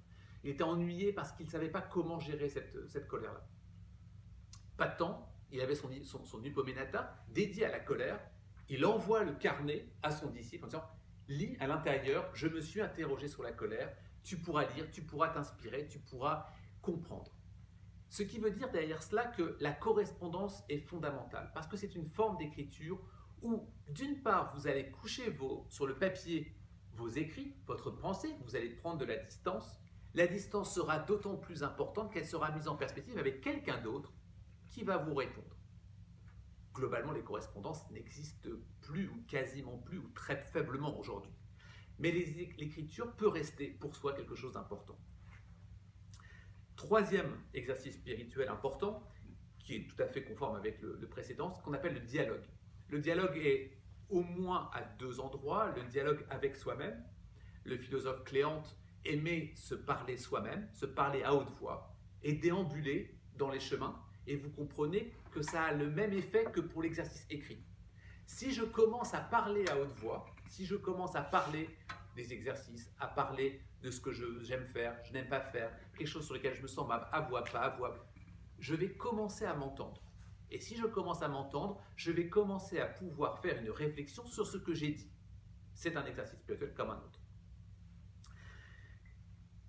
Il était ennuyé parce qu'il ne savait pas comment gérer cette colère-là. Pas de temps, il avait son upoménata dédié à la colère, il envoie le carnet à son disciple en disant « Lis à l'intérieur, je me suis interrogé sur la colère, tu pourras lire, tu pourras t'inspirer, tu pourras comprendre. » Ce qui veut dire derrière cela que la correspondance est fondamentale, parce que c'est une forme d'écriture où, d'une part, vous allez coucher sur le papier vos écrits, votre pensée, vous allez prendre de la distance. La distance sera d'autant plus importante qu'elle sera mise en perspective avec quelqu'un d'autre qui va vous répondre. Globalement, les correspondances n'existent plus ou quasiment plus ou très faiblement aujourd'hui. Mais l'écriture peut rester pour soi quelque chose d'important. Troisième exercice spirituel important, qui est tout à fait conforme avec le précédent, ce qu'on appelle le dialogue. Le dialogue est au moins à deux endroits, le dialogue avec soi-même. Le philosophe Cléante aimait se parler soi-même, se parler à haute voix et déambuler dans les chemins. Et vous comprenez que ça a le même effet que pour l'exercice écrit. Si je commence à parler à haute voix, si je commence à parler des exercices, à parler de ce que j'aime faire, je n'aime pas faire, quelque chose sur lequel je me sens avouable, pas avouable, je vais commencer à m'entendre. Et si je commence à m'entendre, je vais commencer à pouvoir faire une réflexion sur ce que j'ai dit. C'est un exercice spirituel comme un autre.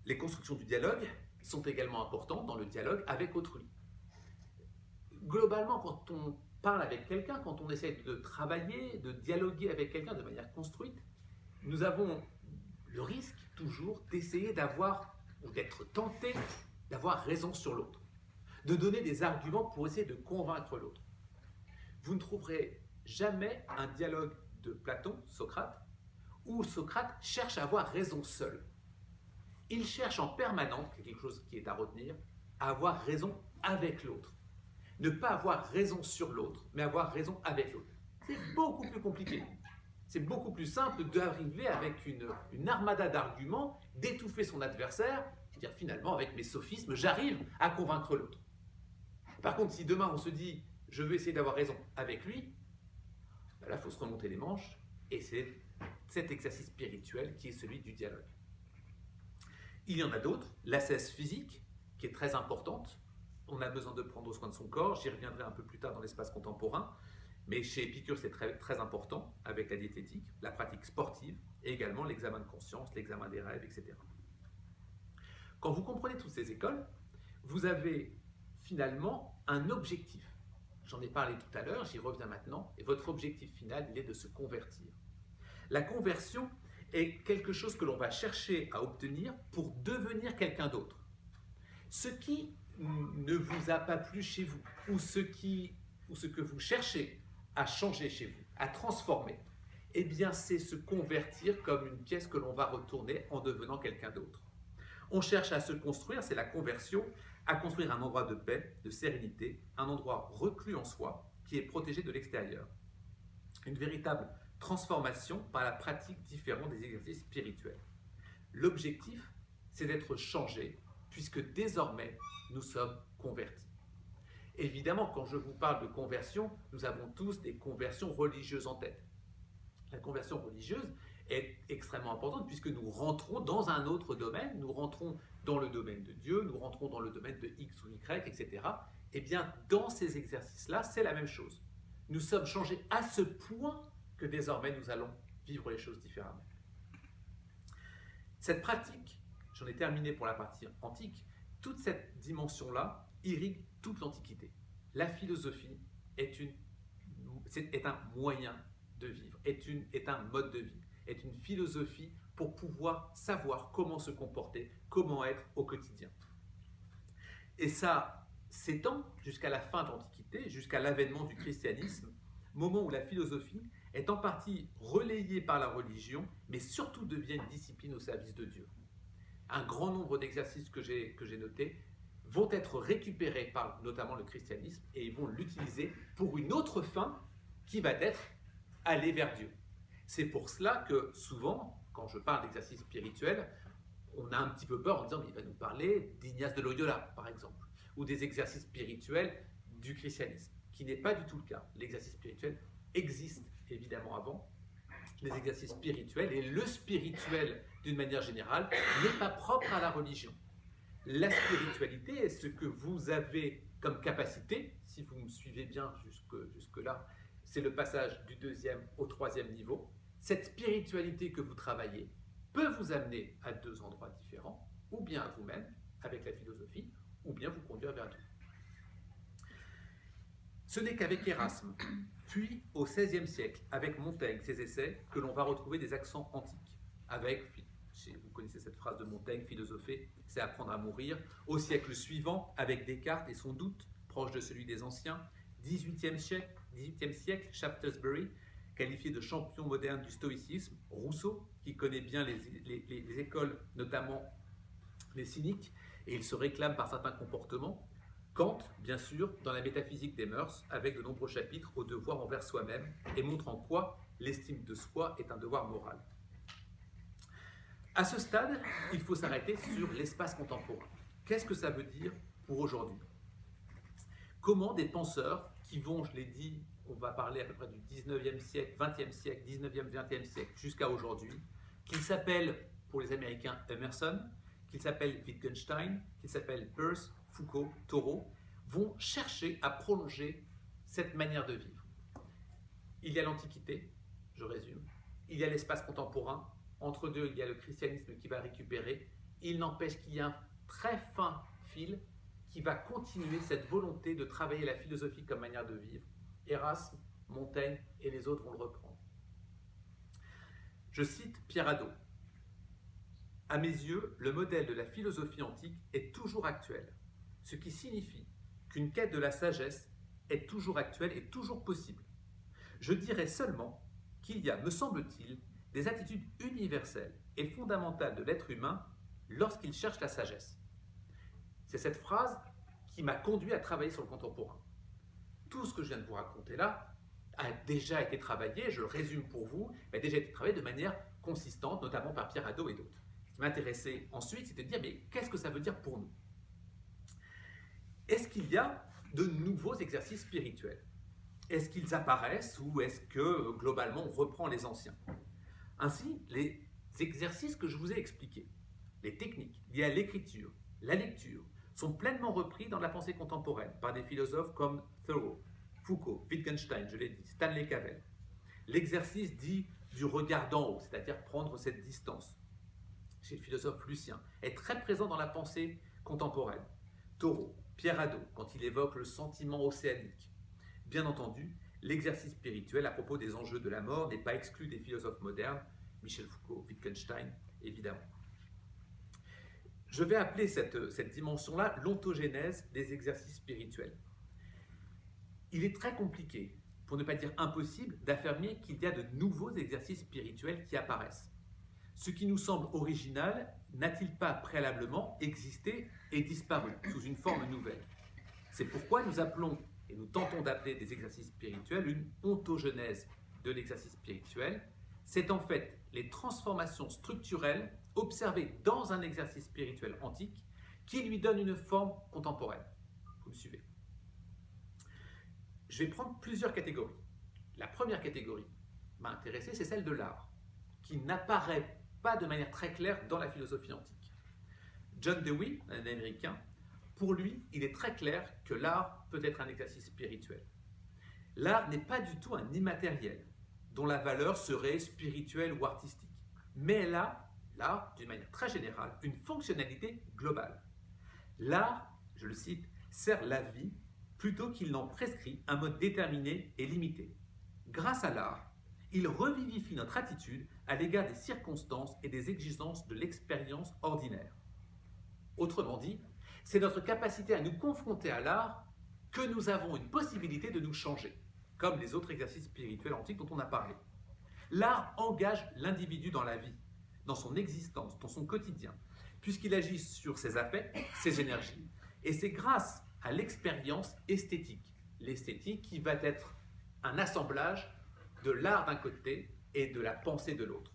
Les constructions du dialogue sont également importantes dans le dialogue avec autrui. Globalement, quand on parle avec quelqu'un, quand on essaie de travailler, de dialoguer avec quelqu'un de manière construite, nous avons le risque toujours d'essayer d'avoir ou d'être tenté d'avoir raison sur l'autre, de donner des arguments pour essayer de convaincre l'autre. Vous ne trouverez jamais un dialogue de Platon, Socrate, où Socrate cherche à avoir raison seul. Il cherche en permanence, c'est quelque chose qui est à retenir, à avoir raison avec l'autre. Ne pas avoir raison sur l'autre, mais avoir raison avec l'autre. C'est beaucoup plus compliqué. C'est beaucoup plus simple d'arriver avec une armada d'arguments, d'étouffer son adversaire, et dire finalement, avec mes sophismes, j'arrive à convaincre l'autre. Par contre, si demain on se dit, je veux essayer d'avoir raison avec lui, ben là, il faut se remonter les manches, et c'est cet exercice spirituel qui est celui du dialogue. Il y en a d'autres, l'ascèse physique, qui est très importante. On a besoin de prendre soin de son corps, j'y reviendrai un peu plus tard dans l'espace contemporain, mais chez Épicure c'est très, très important, avec la diététique, la pratique sportive, et également l'examen de conscience, l'examen des rêves, etc. Quand vous comprenez toutes ces écoles, vous avez finalement un objectif. J'en ai parlé tout à l'heure, j'y reviens maintenant, et votre objectif final, il est de se convertir. La conversion est quelque chose que l'on va chercher à obtenir pour devenir quelqu'un d'autre. Ce qui ne vous a pas plu chez vous, ou ce que vous cherchez à changer chez vous, à transformer, eh bien c'est se convertir comme une pièce que l'on va retourner en devenant quelqu'un d'autre. On cherche à se construire, c'est la conversion, à construire un endroit de paix, de sérénité, un endroit reclus en soi, qui est protégé de l'extérieur. Une véritable transformation par la pratique différente des exercices spirituels. L'objectif, c'est d'être changé, puisque désormais, nous sommes convertis. Évidemment, quand je vous parle de conversion, nous avons tous des conversions religieuses en tête. La conversion religieuse est extrêmement importante puisque nous rentrons dans un autre domaine, nous rentrons dans le domaine de Dieu, nous rentrons dans le domaine de X ou Y, etc. Eh bien, dans ces exercices-là, c'est la même chose. Nous sommes changés à ce point que désormais nous allons vivre les choses différemment. Cette pratique, j'en ai terminé pour la partie antique, toute cette dimension-là irrigue toute l'Antiquité. La philosophie est un moyen de vivre, est un mode de vie, est une philosophie pour pouvoir savoir comment se comporter, comment être au quotidien. Et ça s'étend jusqu'à la fin de l'Antiquité, jusqu'à l'avènement du christianisme, moment où la philosophie est en partie relayée par la religion, mais surtout devient une discipline au service de Dieu. Un grand nombre d'exercices que j'ai notés vont être récupérés par notamment le christianisme et ils vont l'utiliser pour une autre fin qui va être aller vers Dieu. C'est pour cela que souvent, quand je parle d'exercice spirituel, on a un petit peu peur en disant qu'il va nous parler d'Ignace de Loyola, par exemple, ou des exercices spirituels du christianisme, qui n'est pas du tout le cas. L'exercice spirituel existe évidemment avant. Les exercices spirituels et le spirituel, d'une manière générale, n'est pas propre à la religion. La spiritualité est ce que vous avez comme capacité, si vous me suivez bien jusque-là, c'est le passage du 2e au 3e niveau. Cette spiritualité que vous travaillez peut vous amener à 2 endroits différents, ou bien à vous-même, avec la philosophie, ou bien vous conduire vers Dieu. Ce n'est qu'avec Erasme, puis au XVIe siècle, avec Montaigne, ses essais, que l'on va retrouver des accents antiques. Vous connaissez cette phrase de Montaigne, philosopher, c'est apprendre à mourir. Au siècle suivant, avec Descartes et son doute, proche de celui des anciens. XVIIIe siècle, Shaftesbury, qualifié de champion moderne du stoïcisme. Rousseau, qui connaît bien les écoles, notamment les cyniques, et il se réclame par certains comportements. Kant, bien sûr, dans la métaphysique des mœurs, avec de nombreux chapitres au devoir envers soi-même, et montre en quoi l'estime de soi est un devoir moral. À ce stade, il faut s'arrêter sur l'espace contemporain. Qu'est-ce que ça veut dire pour aujourd'hui? Comment des penseurs qui vont, je l'ai dit, on va parler à peu près du 19e siècle, 20e siècle, 19e, 20e siècle, jusqu'à aujourd'hui, qu'ils s'appellent, pour les Américains, Emerson, qu'ils s'appellent Wittgenstein, qu'ils s'appellent Peirce, Foucault, Thoreau, vont chercher à prolonger cette manière de vivre. Il y a l'Antiquité, je résume, il y a l'espace contemporain, entre deux, il y a le christianisme qui va récupérer. Il n'empêche qu'il y a un très fin fil qui va continuer cette volonté de travailler la philosophie comme manière de vivre. Erasme, Montaigne et les autres vont le reprendre. Je cite Pierre Hadot. « À mes yeux, le modèle de la philosophie antique est toujours actuel, ce qui signifie qu'une quête de la sagesse est toujours actuelle et toujours possible. Je dirais seulement qu'il y a, me semble-t-il, des attitudes universelles et fondamentales de l'être humain lorsqu'il cherche la sagesse. » C'est cette phrase qui m'a conduit à travailler sur le contemporain. Tout ce que je viens de vous raconter là a déjà été travaillé, je le résume pour vous, a déjà été travaillé de manière consistante, notamment par Pierre Hadot et d'autres. Ce qui m'intéressait ensuite, c'était de dire, mais qu'est-ce que ça veut dire pour nous? Est-ce qu'il y a de nouveaux exercices spirituels? Est-ce qu'ils apparaissent ou est-ce que, globalement, on reprend les anciens? Ainsi, les exercices que je vous ai expliqués, les techniques liées à l'écriture, la lecture, sont pleinement repris dans la pensée contemporaine par des philosophes comme Thoreau, Foucault, Wittgenstein, je l'ai dit, Stanley Cavell. L'exercice dit du regard d'en haut, c'est-à-dire prendre cette distance, chez le philosophe Lucien, est très présent dans la pensée contemporaine. Thoreau, Pierre Hadot, quand il évoque le sentiment océanique. Bien entendu, l'exercice spirituel à propos des enjeux de la mort n'est pas exclu des philosophes modernes, Michel Foucault, Wittgenstein, évidemment. Je vais appeler cette dimension-là l'ontogénèse des exercices spirituels. Il est très compliqué, pour ne pas dire impossible, d'affirmer qu'il y a de nouveaux exercices spirituels qui apparaissent. Ce qui nous semble original n'a-t-il pas préalablement existé et disparu sous une forme nouvelle? C'est pourquoi nous appelons et nous tentons d'appeler des exercices spirituels une ontogénèse de l'exercice spirituel. C'est en fait les transformations structurelles observées dans un exercice spirituel antique qui lui donnent une forme contemporaine. Vous me suivez? Je vais prendre plusieurs catégories. La première catégorie m'a intéressé, c'est celle de l'art, qui n'apparaît pas de manière très claire dans la philosophie antique. John Dewey, un Américain, pour lui, il est très clair que l'art peut être un exercice spirituel. L'art n'est pas du tout un immatériel, dont la valeur serait spirituelle ou artistique, mais elle a, l'art, d'une manière très générale, une fonctionnalité globale. L'art, je le cite, sert la vie plutôt qu'il n'en prescrit un mode déterminé et limité. Grâce à l'art, il revivifie notre attitude à l'égard des circonstances et des exigences de l'expérience ordinaire. Autrement dit, c'est notre capacité à nous confronter à l'art que nous avons une possibilité de nous changer, comme les autres exercices spirituels antiques dont on a parlé. L'art engage l'individu dans la vie, dans son existence, dans son quotidien, puisqu'il agit sur ses affects, ses énergies. Et c'est grâce à l'expérience esthétique, l'esthétique qui va être un assemblage de l'art d'un côté et de la pensée de l'autre.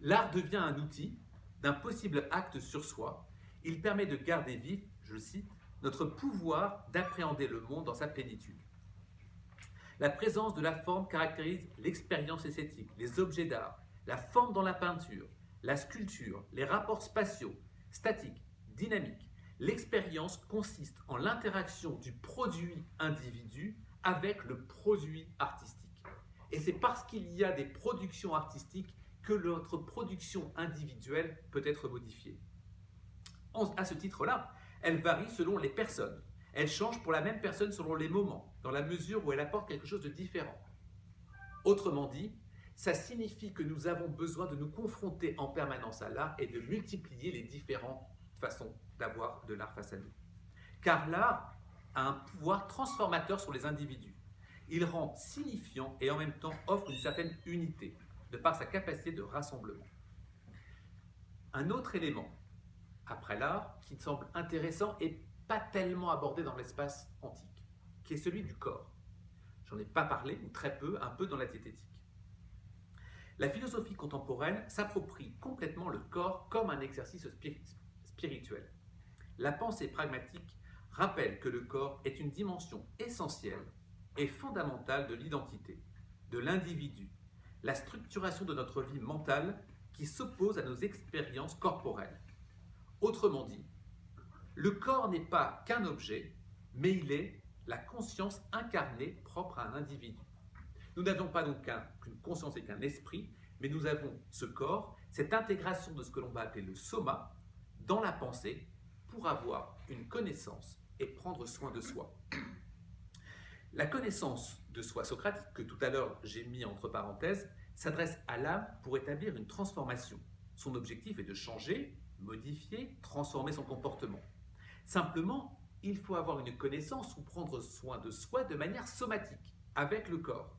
L'art devient un outil d'un possible acte sur soi. Il permet de garder vif, je le cite, notre pouvoir d'appréhender le monde dans sa plénitude. La présence de la forme caractérise l'expérience esthétique, les objets d'art, la forme dans la peinture, la sculpture, les rapports spatiaux, statiques, dynamiques. L'expérience consiste en l'interaction du produit individu avec le produit artistique. Et c'est parce qu'il y a des productions artistiques que notre production individuelle peut être modifiée. À ce titre-là, elle varie selon les personnes. Elle change pour la même personne selon les moments, dans la mesure où elle apporte quelque chose de différent. Autrement dit, ça signifie que nous avons besoin de nous confronter en permanence à l'art et de multiplier les différentes façons d'avoir de l'art face à nous. Car l'art a un pouvoir transformateur sur les individus. Il rend signifiant et en même temps offre une certaine unité, de par sa capacité de rassemblement. Un autre élément, après l'art, qui me semble intéressant et pas tellement abordé dans l'espace antique, qui est celui du corps. J'en ai pas parlé, ou très peu, un peu dans la diététique. La philosophie contemporaine s'approprie complètement le corps comme un exercice spirituel. La pensée pragmatique rappelle que le corps est une dimension essentielle et fondamentale de l'identité, de l'individu, la structuration de notre vie mentale qui s'oppose à nos expériences corporelles. Autrement dit, le corps n'est pas qu'un objet, mais il est la conscience incarnée propre à un individu. Nous n'avons pas donc qu'une conscience et qu'un esprit, mais nous avons ce corps, cette intégration de ce que l'on va appeler le soma, dans la pensée, pour avoir une connaissance et prendre soin de soi. La connaissance de soi socratique, que tout à l'heure j'ai mis entre parenthèses, s'adresse à l'âme pour établir une transformation. Son objectif est de changer, modifier, transformer son comportement. Simplement, il faut avoir une connaissance ou prendre soin de soi de manière somatique, avec le corps.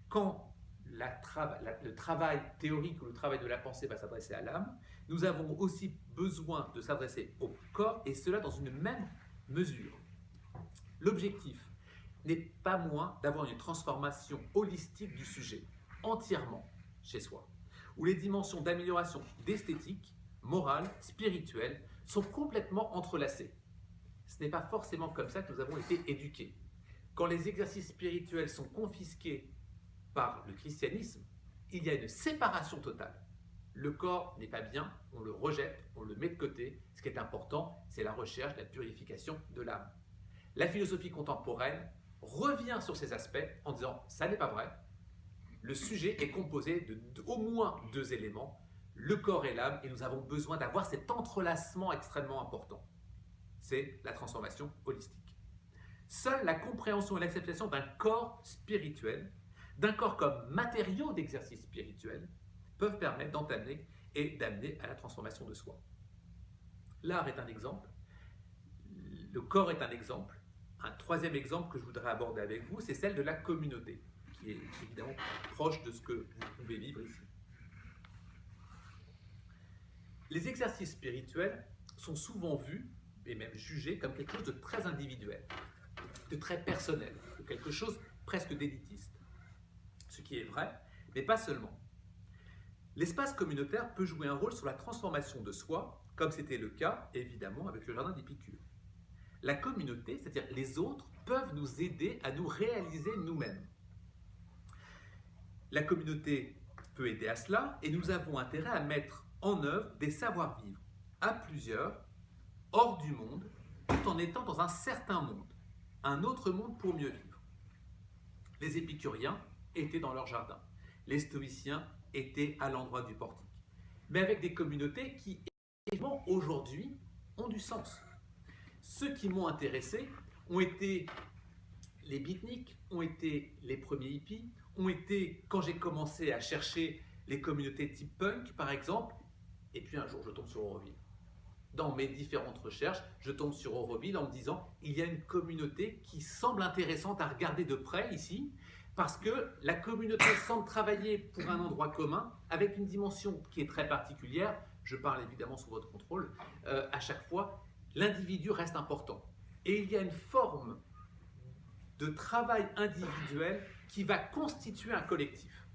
Quand le travail théorique ou le travail de la pensée va s'adresser à l'âme, nous avons aussi besoin de s'adresser au corps, et cela dans une même mesure. L'objectif n'est pas moins d'avoir une transformation holistique du sujet, entièrement chez soi, où les dimensions d'amélioration d'esthétique, morale, spirituelle, sont complètement entrelacées. Ce n'est pas forcément comme ça que nous avons été éduqués. Quand les exercices spirituels sont confisqués par le christianisme, il y a une séparation totale. Le corps n'est pas bien, on le rejette, on le met de côté. Ce qui est important, c'est la recherche, la purification de l'âme. La philosophie contemporaine revient sur ces aspects en disant « ça n'est pas vrai ». Le sujet est composé d'au moins deux éléments, le corps et l'âme, et nous avons besoin d'avoir cet entrelacement extrêmement important. C'est la transformation holistique. Seule la compréhension et l'acceptation d'un corps spirituel, d'un corps comme matériau d'exercice spirituel, peuvent permettre d'entamer et d'amener à la transformation de soi. L'art est un exemple, le corps est un exemple. Un troisième exemple que je voudrais aborder avec vous, c'est celle de la communauté, qui est évidemment proche de ce que vous pouvez vivre ici. Les exercices spirituels sont souvent vus et même jugés comme quelque chose de très individuel, de très personnel, de quelque chose presque d'élitiste. Ce qui est vrai, mais pas seulement. L'espace communautaire peut jouer un rôle sur la transformation de soi, comme c'était le cas, évidemment, avec le jardin d'Épicure. La communauté, c'est-à-dire les autres, peuvent nous aider à nous réaliser nous-mêmes. La communauté peut aider à cela et nous avons intérêt à mettre en œuvre des savoir-vivre à plusieurs, hors du monde, tout en étant dans un certain monde, un autre monde pour mieux vivre. Les épicuriens étaient dans leur jardin, les stoïciens étaient à l'endroit du portique, mais avec des communautés qui, évidemment, aujourd'hui, ont du sens. Ceux qui m'ont intéressé ont été les beatniks, ont été les premiers hippies, ont été, quand j'ai commencé à chercher les communautés type punk, par exemple, et puis un jour, je tombe sur Auroville. Dans mes différentes recherches, je tombe sur Auroville en me disant il y a une communauté qui semble intéressante à regarder de près ici, parce que la communauté semble travailler pour un endroit commun, avec une dimension qui est très particulière. Je parle évidemment sous votre contrôle. À chaque fois, l'individu reste important. Et il y a une forme de travail individuel qui va constituer un collectif.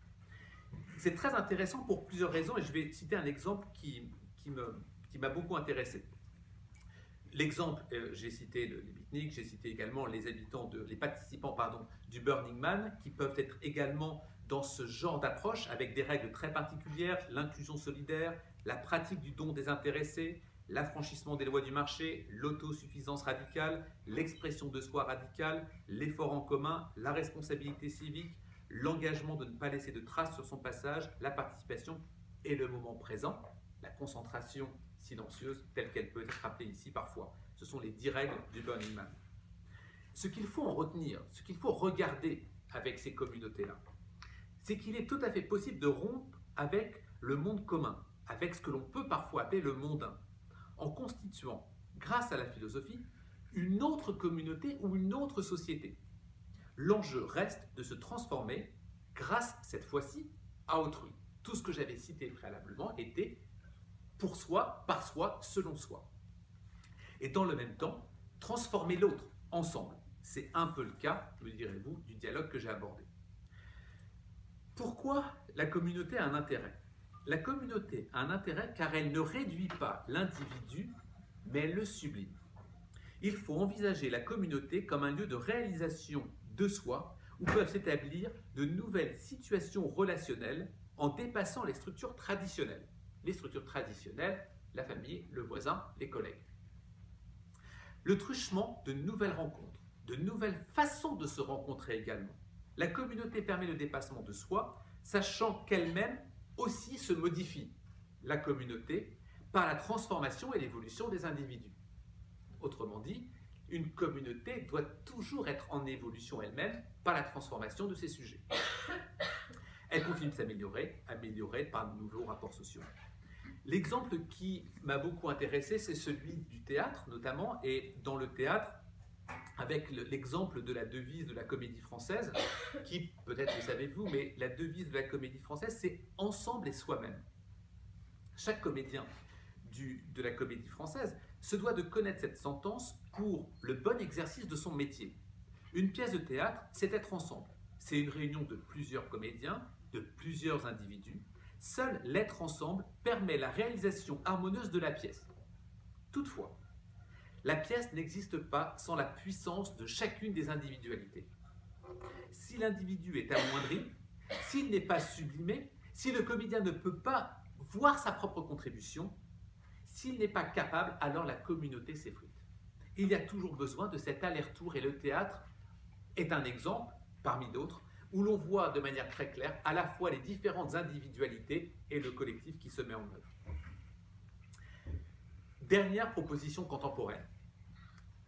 C'est très intéressant pour plusieurs raisons, et je vais citer un exemple qui m'a beaucoup intéressé. L'exemple, j'ai cité les beatniks, j'ai cité également les participants du Burning Man, qui peuvent être également dans ce genre d'approche, avec des règles très particulières, l'inclusion solidaire, la pratique du don désintéressé, l'affranchissement des lois du marché, l'autosuffisance radicale, l'expression de soi radicale, l'effort en commun, la responsabilité civique, l'engagement de ne pas laisser de traces sur son passage, la participation et le moment présent, la concentration silencieuse telle qu'elle peut être rappelée ici parfois. Ce sont les 10 règles du Burning Man. Ce qu'il faut en retenir, ce qu'il faut regarder avec ces communautés-là, c'est qu'il est tout à fait possible de rompre avec le monde commun, avec ce que l'on peut parfois appeler le mondain, en constituant, grâce à la philosophie, une autre communauté ou une autre société. L'enjeu reste de se transformer grâce, cette fois-ci, à autrui. Tout ce que j'avais cité préalablement était pour soi, par soi, selon soi. Et dans le même temps, transformer l'autre, ensemble. C'est un peu le cas, me direz-vous, du dialogue que j'ai abordé. Pourquoi la communauté a un intérêt ? La communauté a un intérêt car elle ne réduit pas l'individu, mais elle le sublime. Il faut envisager la communauté comme un lieu de réalisation de soi où peuvent s'établir de nouvelles situations relationnelles en dépassant les structures traditionnelles. Les structures traditionnelles, la famille, le voisin, les collègues. Le truchement de nouvelles rencontres, de nouvelles façons de se rencontrer également. La communauté permet le dépassement de soi, sachant qu'elle-même aussi se modifie, la communauté, par la transformation et l'évolution des individus. Autrement dit, une communauté doit toujours être en évolution elle-même par la transformation de ses sujets. Elle continue de s'améliorer, améliorée par de nouveaux rapports sociaux. L'exemple qui m'a beaucoup intéressé, c'est celui du théâtre notamment, et dans le théâtre, avec l'exemple de la devise de la Comédie Française, qui, peut-être le savez-vous, mais la devise de la Comédie Française, c'est « ensemble et soi-même ». Chaque comédien de la Comédie Française se doit de connaître cette sentence pour le bon exercice de son métier. Une pièce de théâtre, c'est être ensemble. C'est une réunion de plusieurs comédiens, de plusieurs individus. Seul l'être ensemble permet la réalisation harmonieuse de la pièce. Toutefois, la pièce n'existe pas sans la puissance de chacune des individualités. Si l'individu est amoindri, s'il n'est pas sublimé, si le comédien ne peut pas voir sa propre contribution, s'il n'est pas capable, alors la communauté s'effrite. Il y a toujours besoin de cet aller-retour et le théâtre est un exemple, parmi d'autres, où l'on voit de manière très claire à la fois les différentes individualités et le collectif qui se met en œuvre. Dernière proposition contemporaine.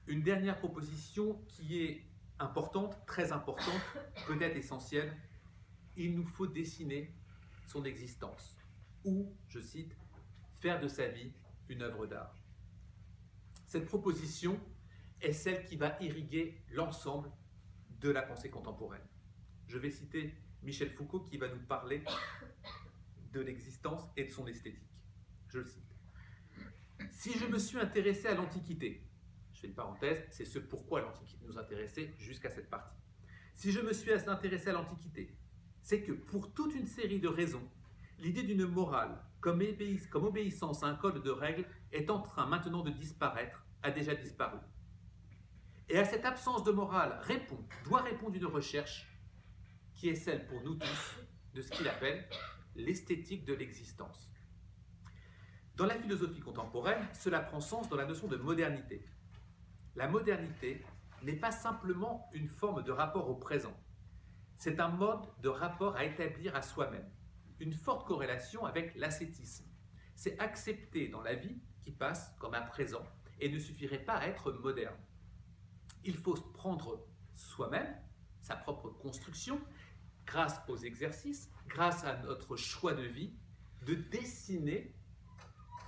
Une dernière proposition qui est importante, très importante, peut-être essentielle. Il nous faut dessiner son existence ou, je cite, faire de sa vie une œuvre d'art. Cette proposition est celle qui va irriguer l'ensemble de la pensée contemporaine. Je vais citer Michel Foucault qui va nous parler de l'existence et de son esthétique. Je le cite. Si je me suis intéressé à l'Antiquité, je fais une parenthèse, c'est ce pourquoi l'Antiquité nous intéressait jusqu'à cette partie. Si je me suis intéressé à l'Antiquité, c'est que pour toute une série de raisons, l'idée d'une morale comme obéissance à un code de règles est en train maintenant de disparaître, a déjà disparu. Et à cette absence de morale doit répondre une recherche qui est celle pour nous tous de ce qu'il appelle l'esthétique de l'existence. Dans la philosophie contemporaine, cela prend sens dans la notion de modernité. La modernité n'est pas simplement une forme de rapport au présent. C'est un mode de rapport à établir à soi-même, une forte corrélation avec l'ascétisme. C'est accepter dans la vie qui passe comme un présent et ne suffirait pas à être moderne. Il faut prendre soi-même, sa propre construction, grâce aux exercices, grâce à notre choix de vie, de dessiner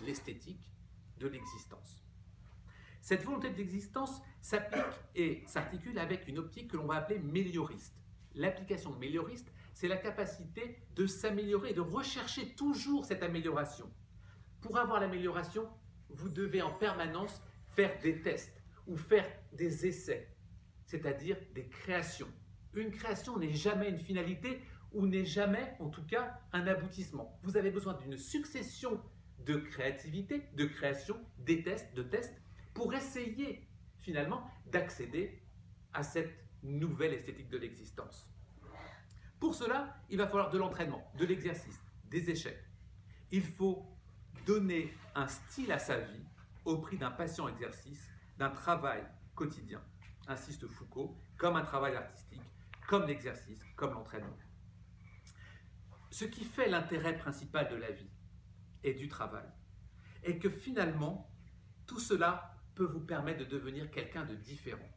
l'esthétique de l'existence. Cette volonté d'existence s'applique et s'articule avec une optique que l'on va appeler mélioriste. L'application mélioriste, c'est la capacité de s'améliorer et de rechercher toujours cette amélioration. Pour avoir l'amélioration, vous devez en permanence faire des tests ou faire des essais, c'est-à-dire des créations. Une création n'est jamais une finalité ou n'est jamais, en tout cas, un aboutissement. Vous avez besoin d'une succession de créativité, de création, de tests, pour essayer finalement d'accéder à cette nouvelle esthétique de l'existence. Pour cela, il va falloir de l'entraînement, de l'exercice, des échecs. Il faut donner un style à sa vie au prix d'un patient exercice, d'un travail quotidien, insiste Foucault, comme un travail artistique, comme l'exercice, comme l'entraînement. Ce qui fait l'intérêt principal de la vie et du travail est que finalement, tout cela peut vous permettre de devenir quelqu'un de différent.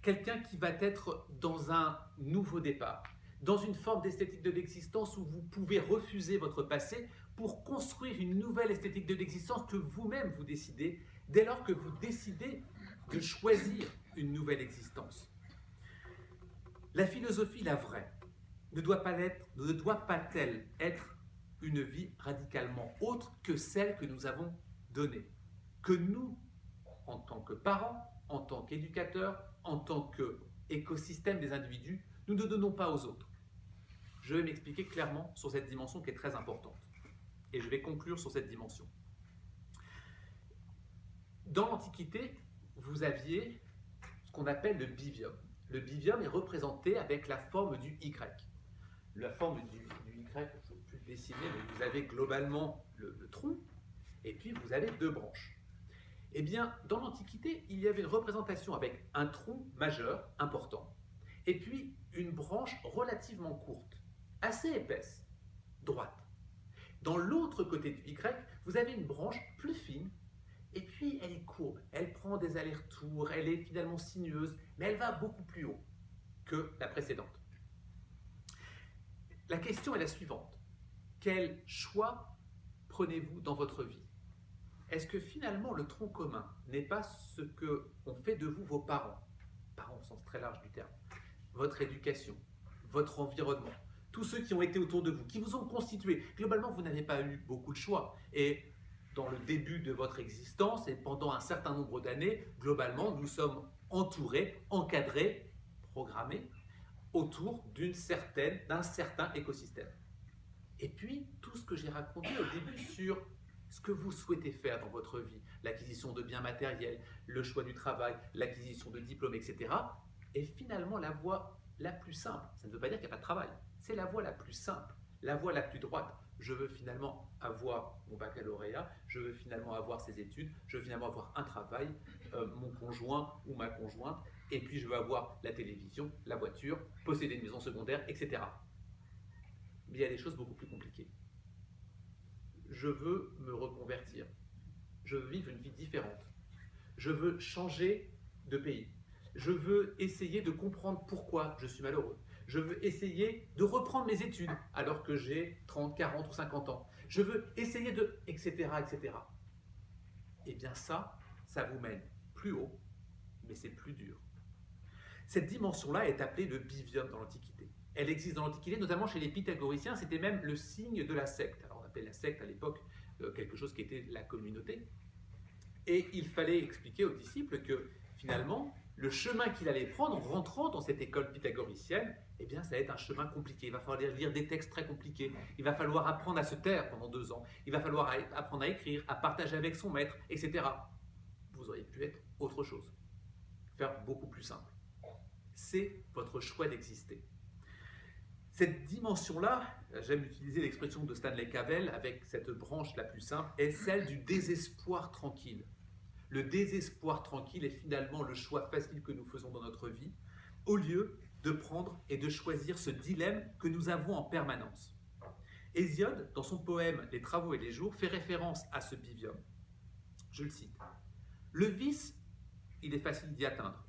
Quelqu'un qui va être dans un nouveau départ, dans une forme d'esthétique de l'existence où vous pouvez refuser votre passé pour construire une nouvelle esthétique de l'existence que vous-même vous décidez, dès lors que vous décidez de choisir une nouvelle existence. La philosophie, la vraie, ne doit pas-elle être une vie radicalement autre que celle que nous avons donnée, que nous, en tant que parents, en tant qu'éducateurs, en tant qu'écosystème des individus, nous ne donnons pas aux autres. Je vais m'expliquer clairement sur cette dimension qui est très importante. Et je vais conclure sur cette dimension. Dans l'Antiquité, vous aviez ce qu'on appelle le bivium. Le bivium est représenté avec la forme du Y. La forme du Y, je ne peux plus le dessiner, mais vous avez globalement le tronc, et puis vous avez deux branches. Eh bien, dans l'Antiquité, il y avait une représentation avec un tronc majeur, important, et puis une branche relativement courte, assez épaisse, droite. Dans l'autre côté du Y, vous avez une branche plus fine, et puis elle est courbe, elle prend des allers-retours, elle est finalement sinueuse, mais elle va beaucoup plus haut que la précédente. La question est la suivante. Quel choix prenez-vous dans votre vie? Est-ce que finalement le tronc commun n'est pas ce qu'ont fait de vous vos parents au sens très large du terme, votre éducation, votre environnement, tous ceux qui ont été autour de vous, qui vous ont constitué. Globalement, vous n'avez pas eu beaucoup de choix. Et dans le début de votre existence et pendant un certain nombre d'années, globalement, nous sommes entourés, encadrés, programmés autour d'un certain écosystème. Et puis, tout ce que j'ai raconté au début sur ce que vous souhaitez faire dans votre vie, l'acquisition de biens matériels, le choix du travail, l'acquisition de diplômes, etc., est finalement la voie la plus simple. Ça ne veut pas dire qu'il n'y a pas de travail. C'est la voie la plus simple, la voie la plus droite. Je veux finalement avoir mon baccalauréat, je veux finalement avoir ces études, je veux finalement avoir un travail, mon conjoint ou ma conjointe, et puis je veux avoir la télévision, la voiture, posséder une maison secondaire, etc. Mais il y a des choses beaucoup plus compliquées. Je veux me reconvertir, je veux vivre une vie différente, je veux changer de pays, je veux essayer de comprendre pourquoi je suis malheureux, je veux essayer de reprendre mes études alors que j'ai 30, 40 ou 50 ans, je veux essayer de... etc. etc. Eh bien ça vous mène plus haut, mais c'est plus dur. Cette dimension-là est appelée le bivium dans l'Antiquité. Elle existe dans l'Antiquité, notamment chez les pythagoriciens, c'était même le signe de la secte. Alors on appelait la secte à l'époque quelque chose qui était la communauté. Et il fallait expliquer aux disciples que finalement, le chemin qu'il allait prendre en rentrant dans cette école pythagoricienne, eh bien ça va être un chemin compliqué. Il va falloir lire des textes très compliqués. Il va falloir apprendre à se taire pendant 2 ans. Il va falloir apprendre à écrire, à partager avec son maître, etc. Vous auriez pu être autre chose. Faire beaucoup plus simple. C'est votre choix d'exister. Cette dimension-là, j'aime utiliser l'expression de Stanley Cavell avec cette branche la plus simple, est celle du désespoir tranquille. Le désespoir tranquille est finalement le choix facile que nous faisons dans notre vie, au lieu de prendre et de choisir ce dilemme que nous avons en permanence. Hésiode, dans son poème Les Travaux et les Jours, fait référence à ce bivium. Je le cite. Le vice, il est facile d'y atteindre.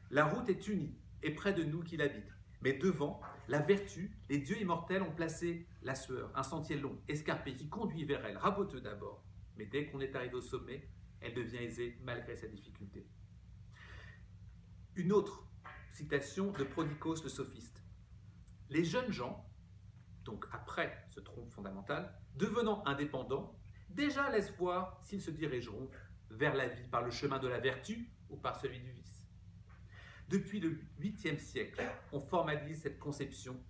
La route est unie et près de nous qui l'habite. Mais devant, la vertu, les dieux immortels ont placé la sueur, un sentier long, escarpé, qui conduit vers elle, raboteux d'abord. Mais dès qu'on est arrivé au sommet, elle devient aisée malgré sa difficulté. Une autre citation de Prodicos le sophiste. Les jeunes gens, donc après ce tronc fondamental, devenant indépendants, déjà laissent voir s'ils se dirigeront vers la vie par le chemin de la vertu ou par celui du vice. Depuis le 8e siècle, on formalise cette conception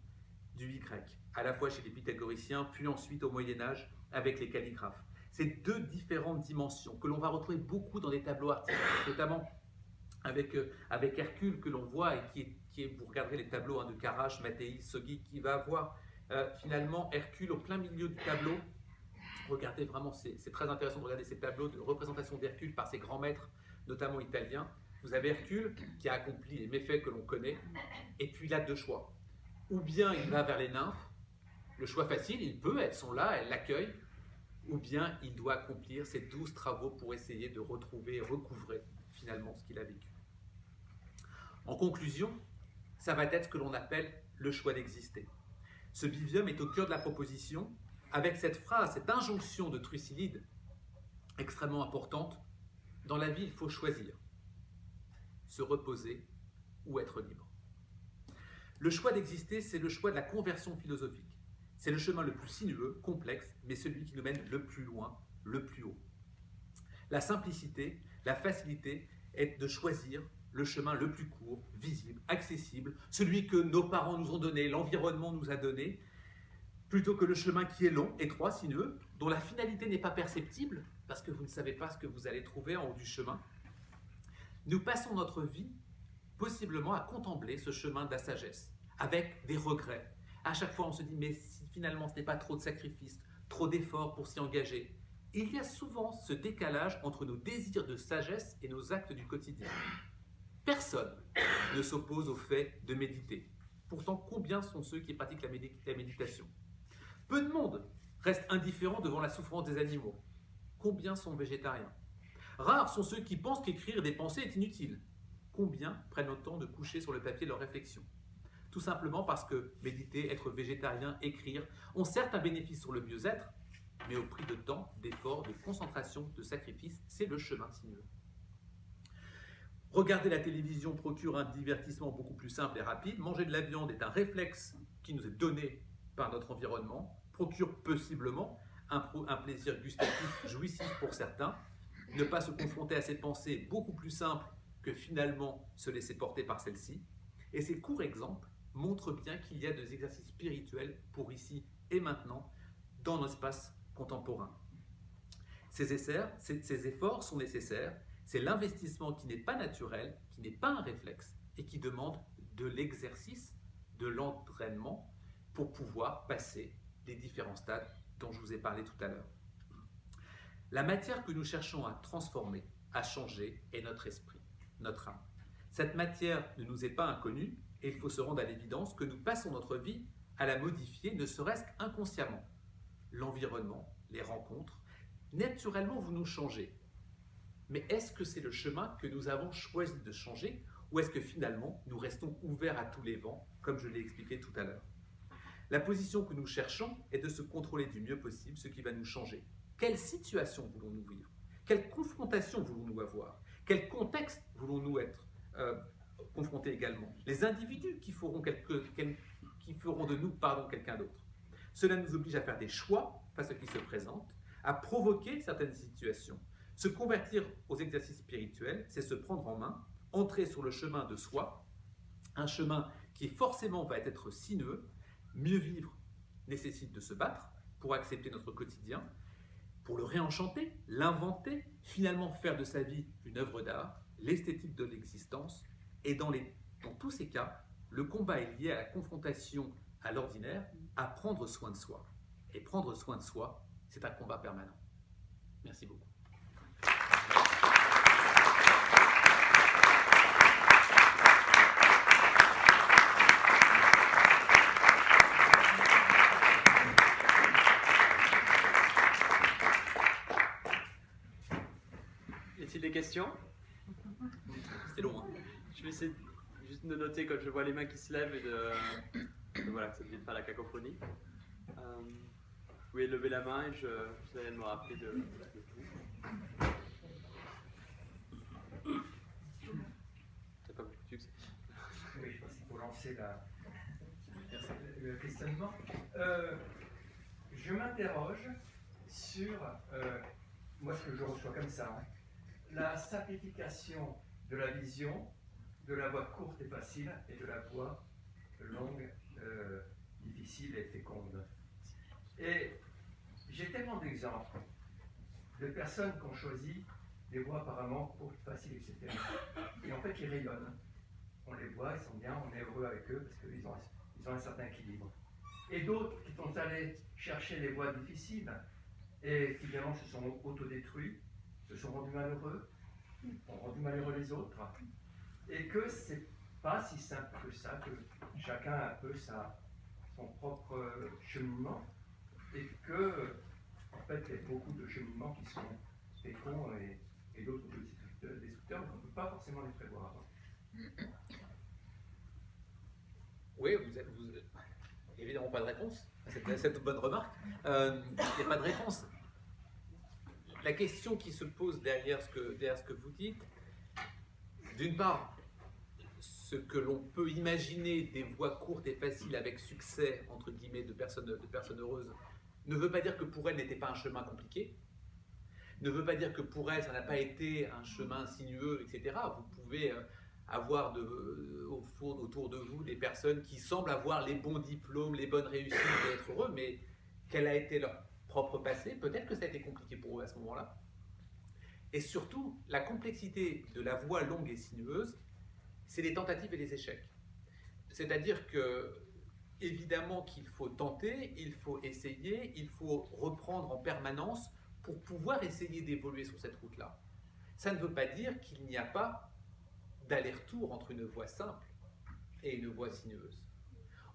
du Y, à la fois chez les pythagoriciens, puis ensuite au Moyen-Âge avec les calligraphes. Ces deux différentes dimensions que l'on va retrouver beaucoup dans les tableaux artistiques, notamment avec Hercule que l'on voit et qui est, vous regarderez les tableaux de Carrage, Mattei, Soggi, qui va avoir finalement Hercule au plein milieu du tableau. Regardez vraiment, c'est très intéressant de regarder ces tableaux de représentation d'Hercule par ses grands maîtres, notamment italiens. Vous avez Hercule qui a accompli les méfaits que l'on connaît, et puis il a deux choix. Ou bien il va vers les nymphes, le choix facile, il peut, elles sont là, elles l'accueillent, ou bien il doit accomplir ses 12 travaux pour essayer de retrouver et recouvrer finalement ce qu'il a vécu. En conclusion, ça va être ce que l'on appelle le choix d'exister. Ce bivium est au cœur de la proposition, avec cette phrase, cette injonction de Thucydide, extrêmement importante. Dans la vie, il faut choisir, se reposer ou être libre. Le choix d'exister, c'est le choix de la conversion philosophique. C'est le chemin le plus sinueux, complexe, mais celui qui nous mène le plus loin, le plus haut. La simplicité, la facilité est de choisir le chemin le plus court, visible, accessible, celui que nos parents nous ont donné, l'environnement nous a donné, plutôt que le chemin qui est long, étroit, sinueux, dont la finalité n'est pas perceptible, parce que vous ne savez pas ce que vous allez trouver en haut du chemin. Nous passons notre vie, possiblement, à contempler ce chemin de la sagesse, avec des regrets. À chaque fois, on se dit, mais si finalement ce n'est pas trop de sacrifices, trop d'efforts pour s'y engager. Il y a souvent ce décalage entre nos désirs de sagesse et nos actes du quotidien. Personne ne s'oppose au fait de méditer. Pourtant, combien sont ceux qui pratiquent la méditation? Peu de monde reste indifférent devant la souffrance des animaux. Combien sont végétariens? Rares sont ceux qui pensent qu'écrire des pensées est inutile. Combien prennent le temps de coucher sur le papier leurs réflexions? Tout simplement parce que méditer, être végétarien, écrire ont certes un bénéfice sur le mieux-être, mais au prix de temps, d'efforts, de concentration, de sacrifice, c'est le chemin sinueux. Regarder la télévision procure un divertissement beaucoup plus simple et rapide. Manger de la viande est un réflexe qui nous est donné par notre environnement, procure possiblement un plaisir gustatif jouissif pour certains. Ne pas se confronter à ces pensées beaucoup plus simples que finalement se laisser porter par celles-ci. Et ces courts exemples montrent bien qu'il y a des exercices spirituels pour ici et maintenant dans l'espace contemporain. Ces efforts sont nécessaires. C'est l'investissement qui n'est pas naturel, qui n'est pas un réflexe et qui demande de l'exercice, de l'entraînement pour pouvoir passer les différents stades dont je vous ai parlé tout à l'heure. La matière que nous cherchons à transformer, à changer, est notre esprit, notre âme. Cette matière ne nous est pas inconnue et il faut se rendre à l'évidence que nous passons notre vie à la modifier, ne serait-ce qu'inconsciemment. L'environnement, les rencontres, naturellement vous nous changez. Mais est-ce que c'est le chemin que nous avons choisi de changer ou est-ce que finalement nous restons ouverts à tous les vents, comme je l'ai expliqué tout à l'heure? La position que nous cherchons est de se contrôler du mieux possible ce qui va nous changer. Quelle situation voulons-nous vivre? Quelle confrontation voulons-nous avoir? Quel contexte voulons-nous être confrontés également? Les individus qui feront de nous quelqu'un d'autre. Cela nous oblige à faire des choix face à ce qui se présente, à provoquer certaines situations. Se convertir aux exercices spirituels, c'est se prendre en main, entrer sur le chemin de soi, un chemin qui forcément va être sinueux. Mieux vivre nécessite de se battre pour accepter notre quotidien, pour le réenchanter, l'inventer, finalement faire de sa vie une œuvre d'art, l'esthétique de l'existence. Et dans tous ces cas, le combat est lié à la confrontation à l'ordinaire à prendre soin de soi. Et prendre soin de soi, c'est un combat permanent. Merci beaucoup. Y a-t-il des questions? C'est long, hein? Je vais essayer juste de noter quand je vois les mains qui se lèvent et voilà, que ça ne devienne pas la cacophonie. Vous pouvez lever la main et je vous allez me rappeler de tout. T'as pas beaucoup de succès. Oui, je pense qu'il faut lancer le questionnement. Je m'interroge sur, moi ce que je reçois comme ça, hein, la simplification de la vision, de la voie courte et facile et de la voie longue, difficile et féconde. Et j'ai tellement d'exemples de personnes qui ont choisi des voies apparemment courtes, faciles, etc. Et en fait, ils rayonnent. On les voit, ils sont bien, on est heureux avec eux parce qu'ils ont un certain équilibre. Et d'autres qui sont allés chercher les voies difficiles et finalement se sont autodétruits, se sont rendus malheureux, ont rendu malheureux les autres. Et que c'est pas si simple que ça, que chacun a un peu son propre cheminement et que, en fait, il y a beaucoup de cheminements qui sont féconds et d'autres destructeurs, donc on ne peut pas forcément les prévoir. Oui, vous évidemment pas de réponse à cette bonne remarque. Il n'y a pas de réponse. La question qui se pose derrière ce que vous dites, d'une part, ce que l'on peut imaginer des voies courtes et faciles avec succès, entre guillemets, de personnes heureuses, ne veut pas dire que pour elles n'était pas un chemin compliqué, ne veut pas dire que pour elles ça n'a pas été un chemin sinueux, etc. Vous pouvez avoir autour de vous des personnes qui semblent avoir les bons diplômes, les bonnes réussites et être heureux, mais quel a été leur propre passé? Peut-être que ça a été compliqué pour eux à ce moment-là. Et surtout, la complexité de la voie longue et sinueuse, c'est les tentatives et les échecs. C'est-à-dire que, évidemment qu'il faut tenter, il faut essayer, il faut reprendre en permanence pour pouvoir essayer d'évoluer sur cette route-là. Ça ne veut pas dire qu'il n'y a pas d'aller-retour entre une voie simple et une voie sinueuse.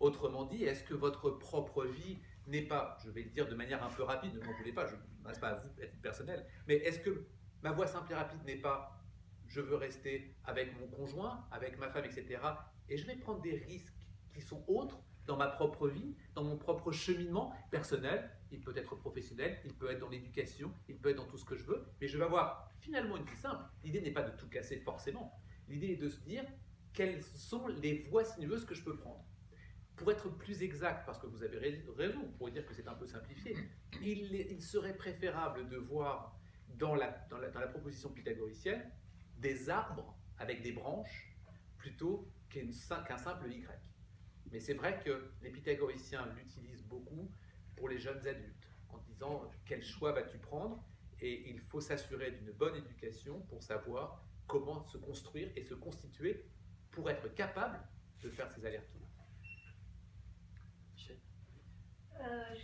Autrement dit, est-ce que votre propre vie n'est pas, je vais le dire de manière un peu rapide, ne m'en voulez pas, je ne m'adresse pas à vous, à titre personnel, mais est-ce que ma voie simple et rapide n'est pas je veux rester avec mon conjoint, avec ma femme, etc. et je vais prendre des risques qui sont autres dans ma propre vie, dans mon propre cheminement personnel, il peut être professionnel, il peut être dans l'éducation, il peut être dans tout ce que je veux, mais je vais avoir finalement une vie simple. L'idée n'est pas de tout casser forcément, l'idée est de se dire quelles sont les voies sinueuses que je peux prendre. Pour être plus exact, parce que vous avez raison, on pourrait dire que c'est un peu simplifié, il serait préférable de voir dans la proposition pythagoricienne des arbres avec des branches plutôt qu'un simple Y. Mais c'est vrai que les pythagoriciens l'utilisent beaucoup pour les jeunes adultes, en disant quel choix vas-tu prendre, et il faut s'assurer d'une bonne éducation pour savoir comment se construire et se constituer pour être capable de faire ces allers-retours.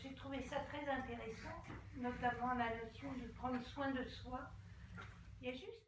J'ai trouvé ça très intéressant, notamment la notion de prendre soin de soi. Il y a juste